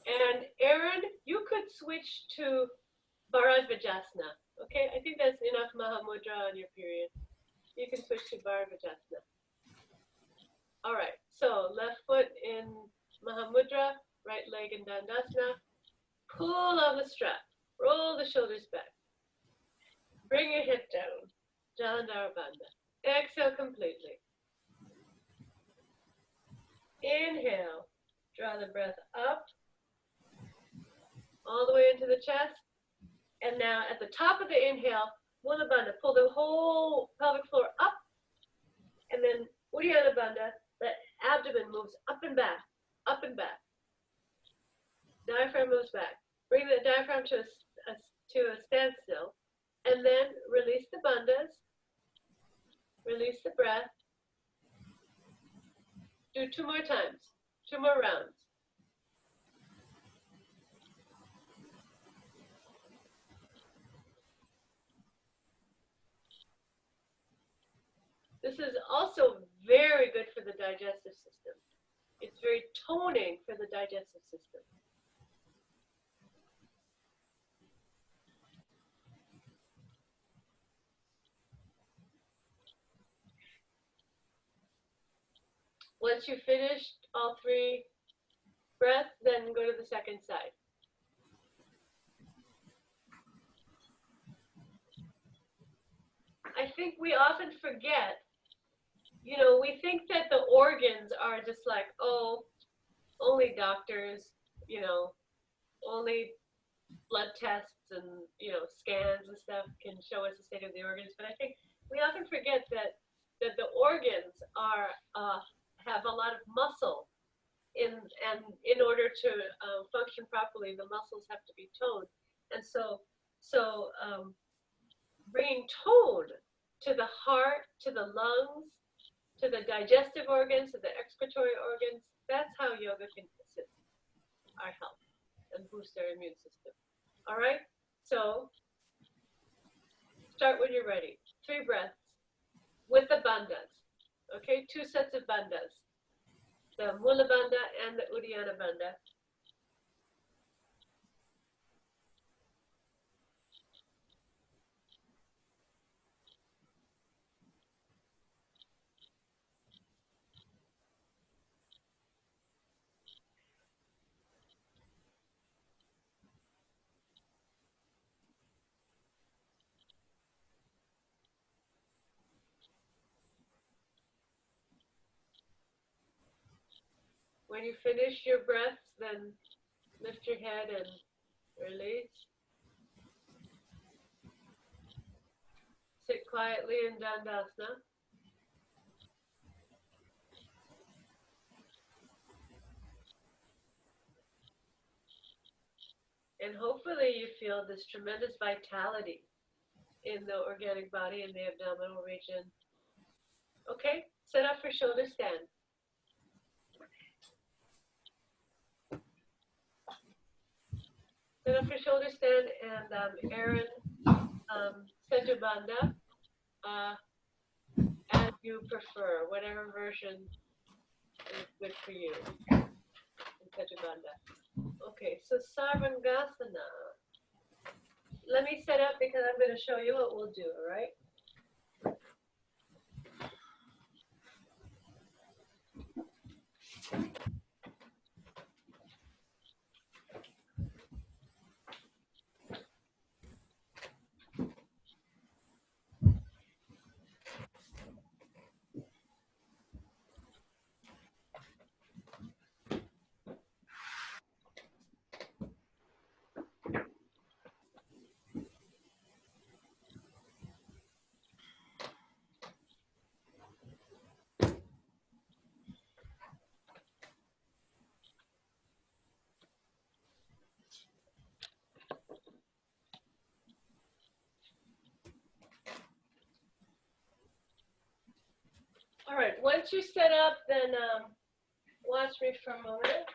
And Aaron, you could switch to Bharadvajasana. Okay, I think that's enough Mahamudra on your period. You can switch to Bharadvajasana. All right, so left foot in Mahamudra, right leg in Dandasana. Pull on the strap. Roll the shoulders back. Bring your hip down. Jalandhara Bandha. Exhale completely. Inhale. Draw the breath up. All the way into the chest. And now at the top of the inhale, Mula Bandha. Pull the whole pelvic floor up. And then Uddiyana Bandha. The abdomen moves up and back. Up and back. Diaphragm moves back. Bring the diaphragm to a standstill. And then release the bandhas. Release the breath. Do 2 more times. 2 more rounds. This is also very good for the digestive system. It's very toning for the digestive system. Once you've finished all 3 breaths, then go to the second side. I think we often forget, you know, we think that the organs are just like, oh, only doctors, you know, only blood tests and, you know, scans and stuff can show us the state of the organs. But I think we often forget that the organs are have a lot of muscle and in order to function properly, the muscles have to be toned. And so bringing tone to the heart, to the lungs, to the digestive organs, to the excretory organs, that's how yoga can assist our health and boost our immune system. All right? So start when you're ready. 3 breaths with the bandhas. Okay? 2 sets of bandhas. The Mula Bandha and the Uddiyana Bandha. When you finish your breaths, then lift your head and release. Sit quietly in Dandasana. And hopefully you feel this tremendous vitality in the organic body in the abdominal region. Okay, set up for shoulder stand. Set up for shoulder stand and Aaron, center bandha, as you prefer, whatever version is good for you in center bandha. Okay, so Sarvangasana. Let me set up because I'm going to show you what we'll do, all right? right, once you set up, then watch me for a moment.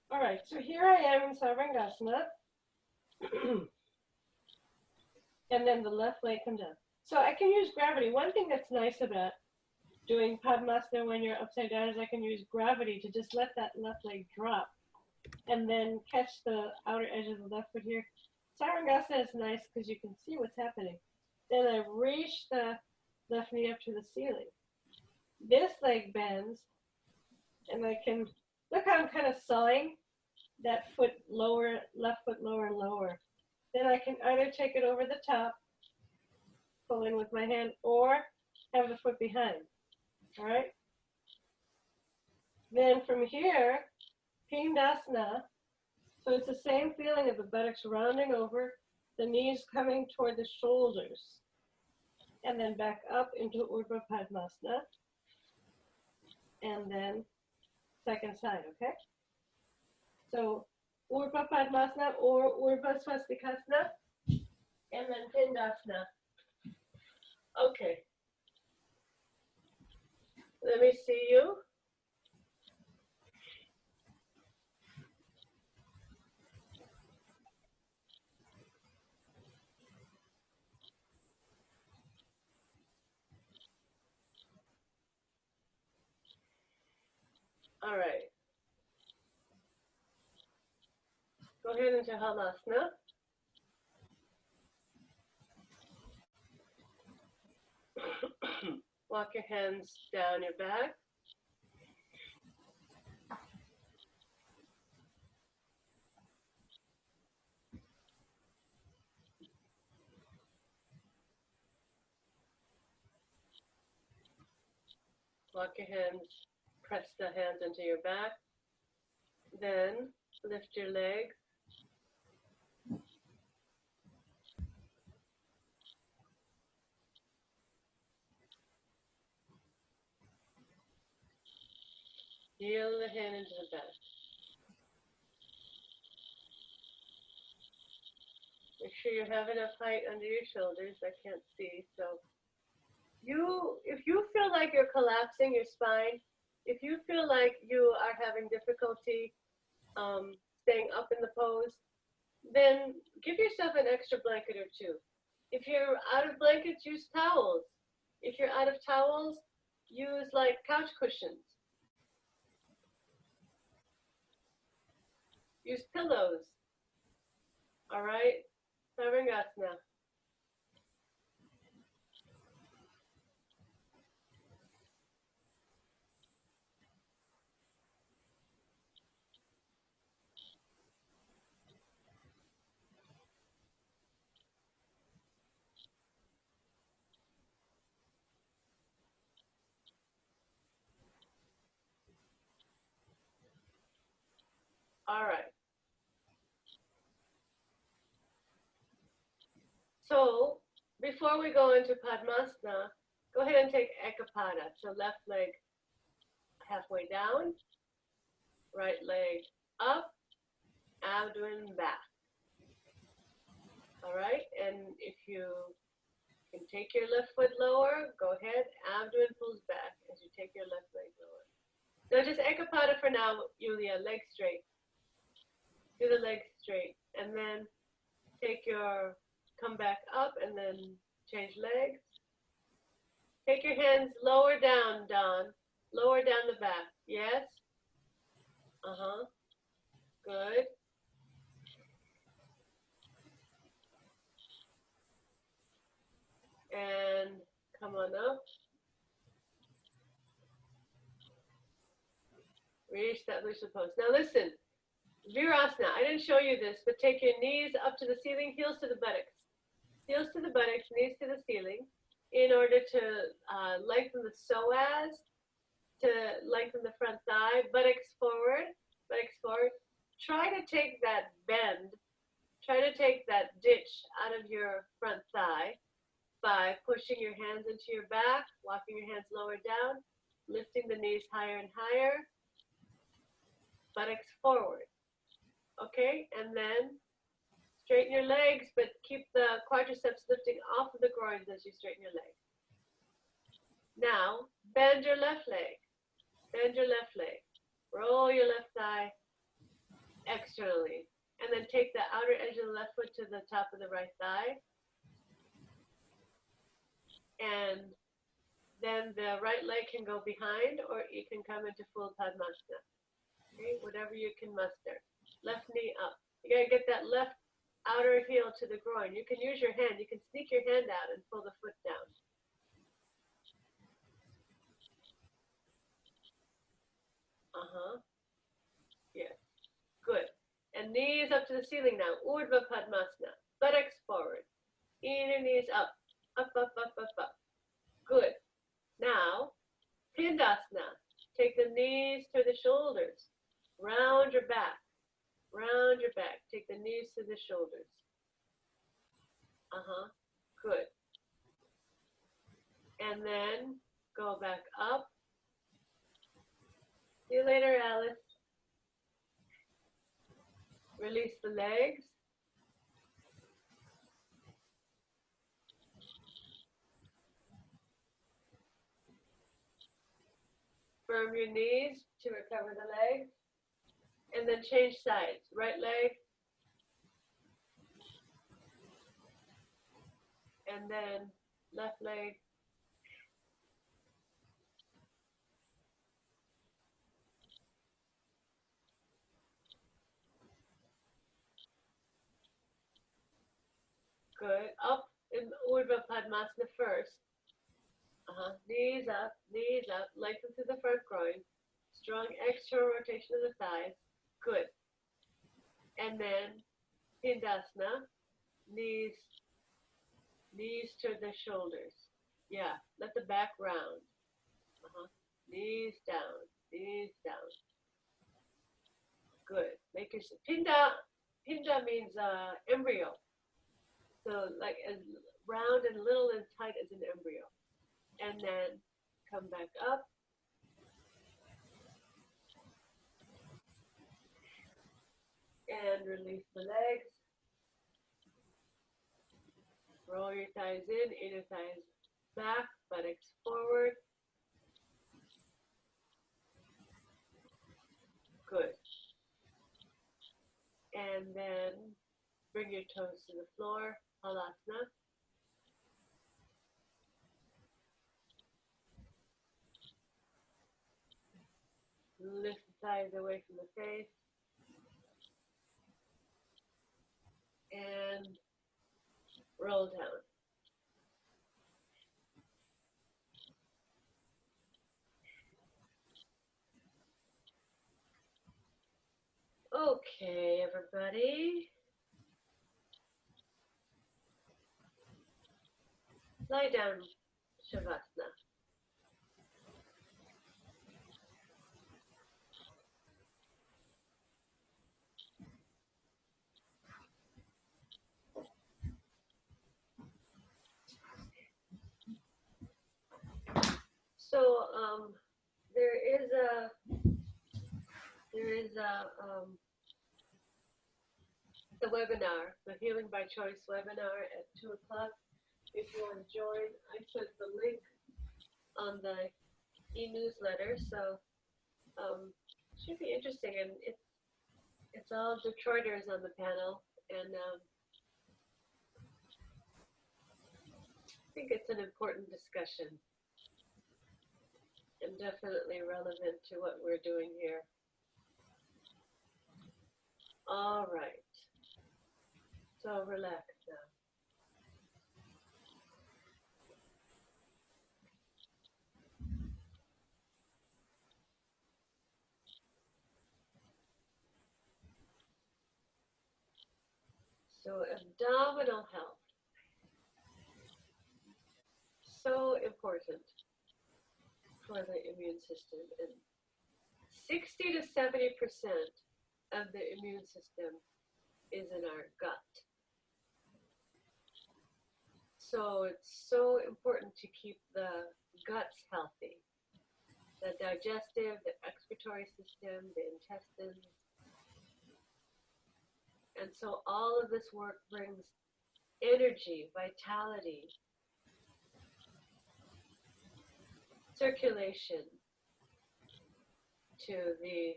All right, so here I am in Sarvangasana. And then the left leg comes down. So I can use gravity. One thing that's nice about doing Padmasana when you're upside down is I can use gravity to just let that left leg drop and then catch the outer edge of the left foot here. Sarvangasana is nice because you can see what's happening. Then I reach the left knee up to the ceiling. This leg bends, and I can, look how I'm kind of sawing that foot lower, left foot lower and lower. Then I can either take it over the top, pull in with my hand, or have the foot behind. All right? Then from here, Pindasana. So it's the same feeling of the buttocks rounding over, the knees coming toward the shoulders, and then back up into Urdhva Padmasana, and then second side, okay? So Urdhva Padmasana or Urdhva Swastikasana, and then Pindasana. Okay. Let me see you. All right. Go ahead into Halasana. Walk your hands down your back. Walk your hands, press the hands into your back. Then lift your leg. Heel the hand into the back. Make sure you have enough height under your shoulders. I can't see. So if you feel like you're collapsing your spine, if you feel like you are having difficulty staying up in the pose, then give yourself an extra blanket or two. If you're out of blankets, use towels. If you're out of towels, use like couch cushions. Use pillows. All right? Sarvangasana. All right. So before we go into Padmasana, go ahead and take Ekapada. So left leg halfway down, right leg up, abdomen back. All right, and if you can take your left foot lower, go ahead, abdomen pulls back as you take your left leg lower. So just Ekapada for now, Yulia, leg straight. Do the leg straight, and then come back up and then change legs. Take your hands lower down, Don. Lower down the back. Yes? Good. And come on up. Reach that lucid pose. Now listen, Virasana, I didn't show you this, but take your knees up to the ceiling, heels to the buttocks. Heels to the buttocks, knees to the ceiling, in order to lengthen the psoas, to lengthen the front thigh, buttocks forward, buttocks forward. Try to take that bend, try to take that ditch out of your front thigh by pushing your hands into your back, walking your hands lower down, lifting the knees higher and higher, buttocks forward. Okay, and then straighten your legs, but keep the quadriceps lifting off of the groins as you straighten your legs. Now, bend your left leg. Bend your left leg. Roll your left thigh externally. And then take the outer edge of the left foot to the top of the right thigh. And then the right leg can go behind, or you can come into full Padmasana. Okay, whatever you can muster. Left knee up. You gotta get that left outer heel to the groin. You can use your hand. You can sneak your hand out and pull the foot down. Yes. Good. And knees up to the ceiling now. Urdhva Padmasana. Buttocks forward. Inner knees up. Up, up, up, up, up. Good. Now, Pindasana. Take the knees to the shoulders. Round your back. Round your back. Take the knees to the shoulders. Good. And then go back up. See you later, Alice. Release the legs. Firm your knees to recover the legs. And then change sides. Right leg. And then left leg. Good. Up in Urdhva Padmasana first. Knees up, lengthen through the front groin. Strong external rotation of the thighs. Good. And then Pindasana, knees to the shoulders. Yeah, let the back round. Knees down, knees down. Good. Make your Pinda means embryo. So like as round and little and tight as an embryo. And then come back up. And release the legs. Roll your thighs in, inner thighs back, buttocks forward. Good. And then bring your toes to the floor, Halasana. Lift the thighs away from the face. And roll down. Okay, everybody. Lie down, Shavasana. So there is the webinar, the Healing by Choice webinar at 2 o'clock. If you want to join, I sent the link on the e-newsletter, so should be interesting. And it's all Detroiters on the panel, and I think it's an important discussion and definitely relevant to what we're doing here. All right. So relax now. So abdominal health, so important for the immune system, and 60 to 70% of the immune system is in our gut. So it's so important to keep the guts healthy. The digestive, the excretory system, the intestines. And so all of this work brings energy, vitality, circulation to the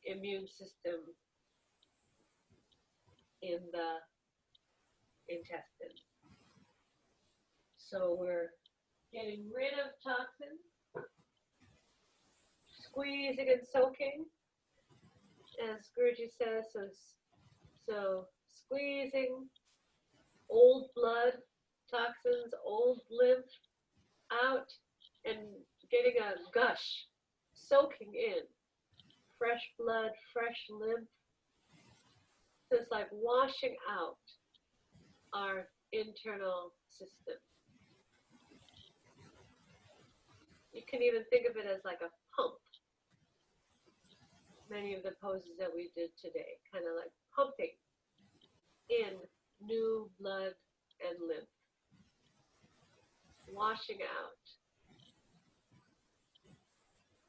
immune system in the intestines. So we're getting rid of toxins, squeezing and soaking, as Guruji says. So squeezing old blood, toxins, old lymph out, and getting a gush, soaking in fresh blood, fresh lymph. So it's like washing out our internal system. You can even think of it as like a pump. Many of the poses that we did today, kind of like pumping in new blood and lymph, washing out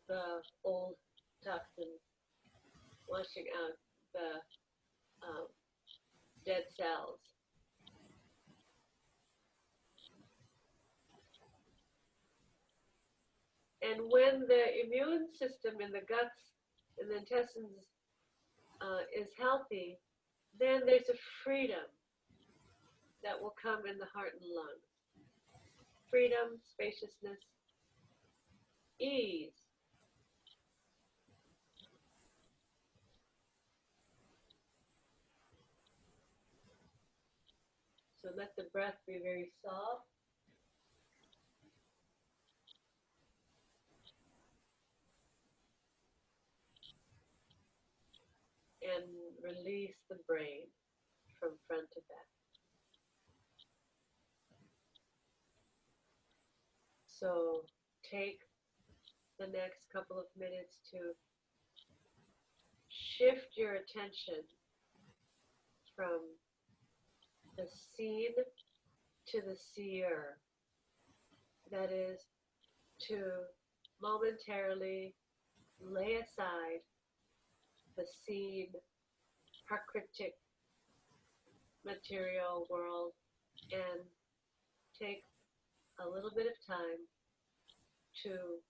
the old toxins, washing out the dead cells. And when the immune system in the guts and the intestines is healthy, then there's a freedom that will come in the heart and lungs. Freedom, spaciousness, ease. So let the breath be very soft. And release the brain from front to back. So take the next couple of minutes to shift your attention from the seen to the seer. That is, to momentarily lay aside the seen, prakritic, material world and take a little bit of time to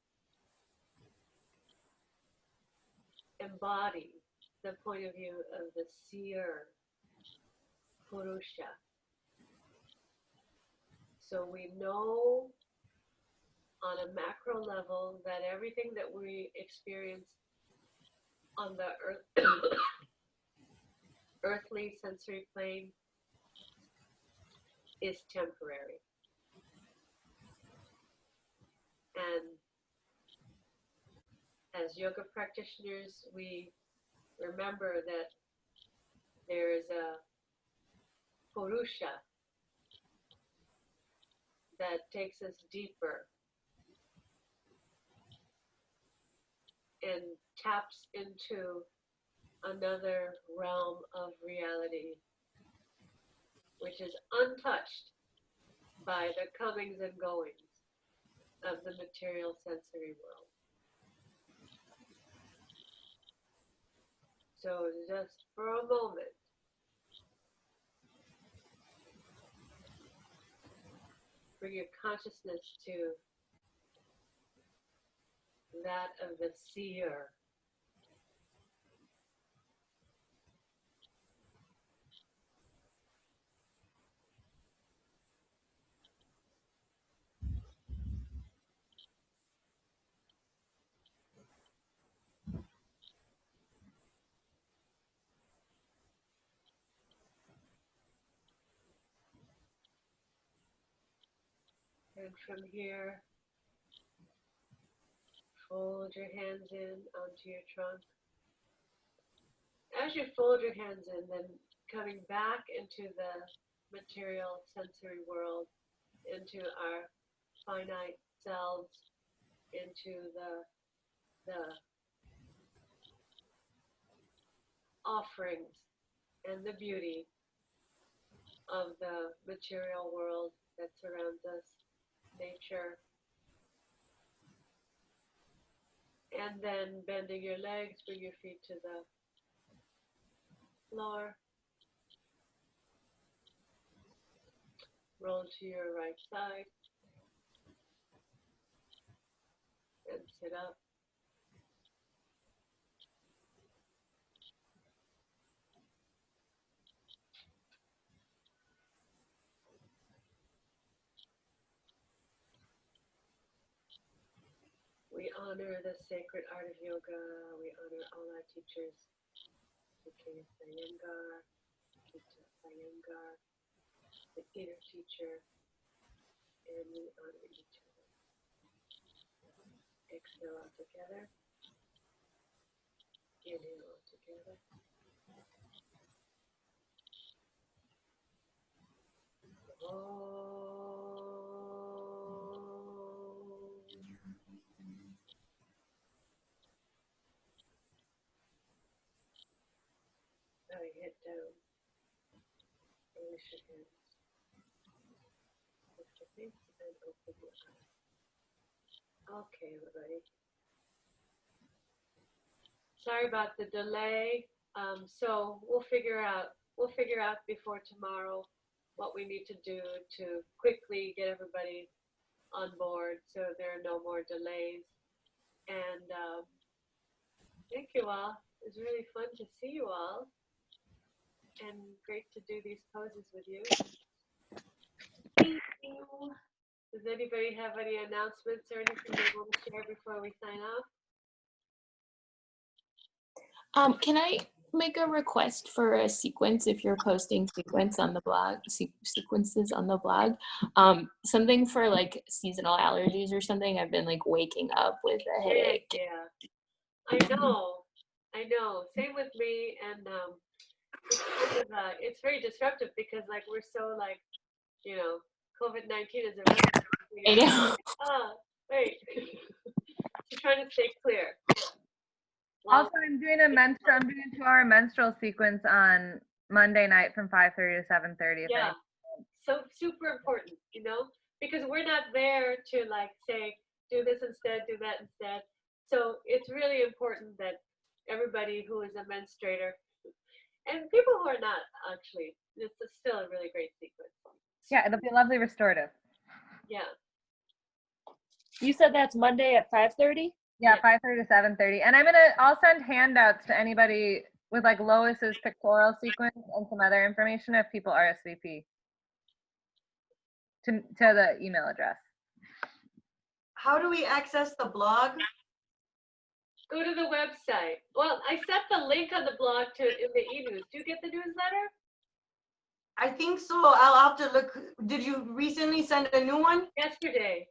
embody the point of view of the seer, Purusha. So we know on a macro level that everything that we experience on the earthly sensory plane is temporary. And as yoga practitioners, we remember that there is a Purusha that takes us deeper and taps into another realm of reality, which is untouched by the comings and goings of the material sensory world. So just for a moment, bring your consciousness to that of the seer. And from here, fold your hands in onto your trunk. As you fold your hands in, then coming back into the material sensory world, into our finite selves, into the offerings and the beauty of the material world that surrounds us, nature, and then bending your legs, bring your feet to the floor, roll to your right side, and sit up. We honor the sacred art of yoga. We honor all our teachers, Ike Iyengar, Kita Iyengar, the inner teacher, and we honor each other. Exhale all together. Inhale all together. Now you head down. Release your hands. Lift your face and open your eyes. Okay, everybody. Sorry about the delay. So we'll figure out before tomorrow what we need to do to quickly get everybody on board so there are no more delays. And thank you all. It was really fun to see you all and great to do these poses with you. Thank you. Does anybody have any announcements or anything they want to share before we sign off? Can I make a request for a sequence if you're posting sequences on the blog? Something for like seasonal allergies or something. I've been like waking up with a headache. Yeah. I know. Same with me, and it's very disruptive because like we're so like, COVID-19 is around. I know. Wait. She's trying to stay clear. Well, also, I'm doing a 2-hour menstrual sequence on Monday night from 5:30 to 7:30. Yeah. So super important, because we're not there to like say, do this instead, do that instead. So it's really important that everybody who is a menstruator and people who are not actually, this is still a really great sequence. Yeah, it'll be lovely restorative. Yeah. You said that's Monday at 5:30? Yeah, 5:30 to 7:30. And I'll send handouts to anybody with like Lois's pictorial sequence and some other information if people RSVP to the email address. How do we access the blog? Go to the website. Well, I set the link on the blog in the e-news. Do you get the newsletter? I think so. I'll have to look. Did you recently send a new one? Yesterday.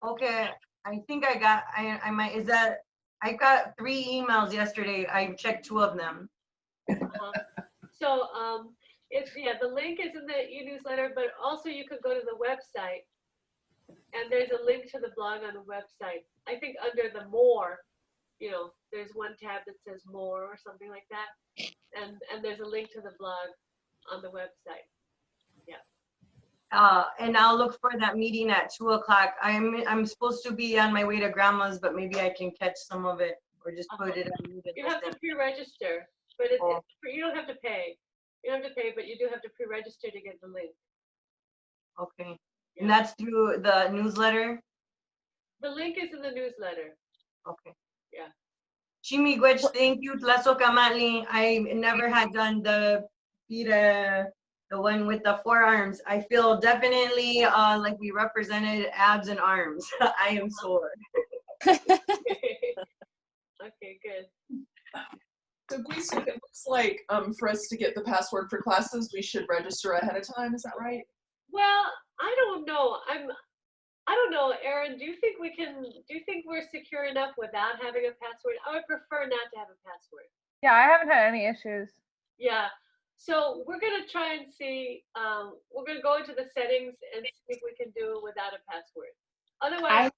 Okay. I think I might, I got 3 emails yesterday. I checked 2 of them. So the link is in the e-newsletter, but also you could go to the website and there's a link to the blog on the website. I think under the more, there's one tab that says more or something like that. And there's a link to the blog on the website. And I'll look for that meeting at 2:00. I'm supposed to be on my way to grandma's, but maybe I can catch some of it or just put it on. You have to pre-register, but you don't have to pay. You don't have to pay, but you do have to pre-register to get the link. Okay. Yeah. And that's through the newsletter? The link is in the newsletter. Okay. Yeah. Chimigwech, thank you. Tlasokamatli. I never had done the one with the forearms. I feel definitely like we represented abs and arms. I am sore. Okay, good. So Guisu, it looks like for us to get the password for classes, we should register ahead of time. Is that right? Well, I don't know. I don't know, Erin. Do you think we're secure enough without having a password? I would prefer not to have a password. Yeah, I haven't had any issues. Yeah. So we're gonna try and see. We're gonna go into the settings and see if we can do it without a password. Otherwise,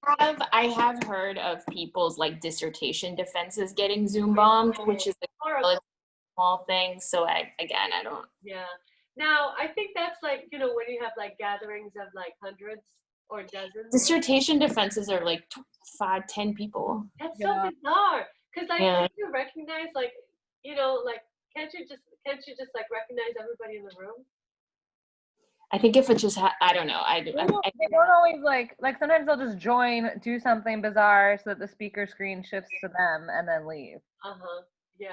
I have heard of people's like dissertation defenses getting Zoom bombed, which is a horrible. relatively small thing. So I don't. Yeah. Now, I think that's like, you know, when you have like gatherings of like hundreds or dozens. Dissertation defenses are like 5, 10 people. That's Yeah. so bizarre. Because like, Yeah. can't you recognize like, you know, like, can't you just like recognize everybody in the room? I think if it just I don't know. They don't always like sometimes they'll just join, do something bizarre so that the speaker screen shifts to them and then leave. Yeah.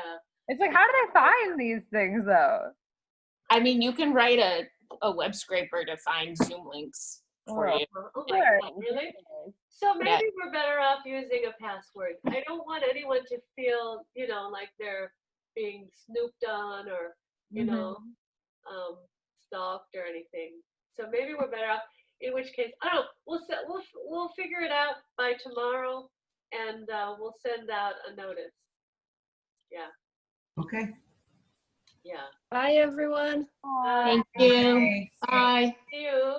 It's like, how do they find these things though? I mean, you can write a web scraper to find Zoom links for you. Oh my Sure. God, really? So maybe we're better off using a password. I don't want anyone to feel, you know, like they're being snooped on or, you know, stalked or anything. So maybe we're better off. In which case, I don't know. We'll figure it out by tomorrow, and we'll send out a notice. Yeah. Okay. Yeah. Bye, everyone. Thank you. Thanks. Bye. See you.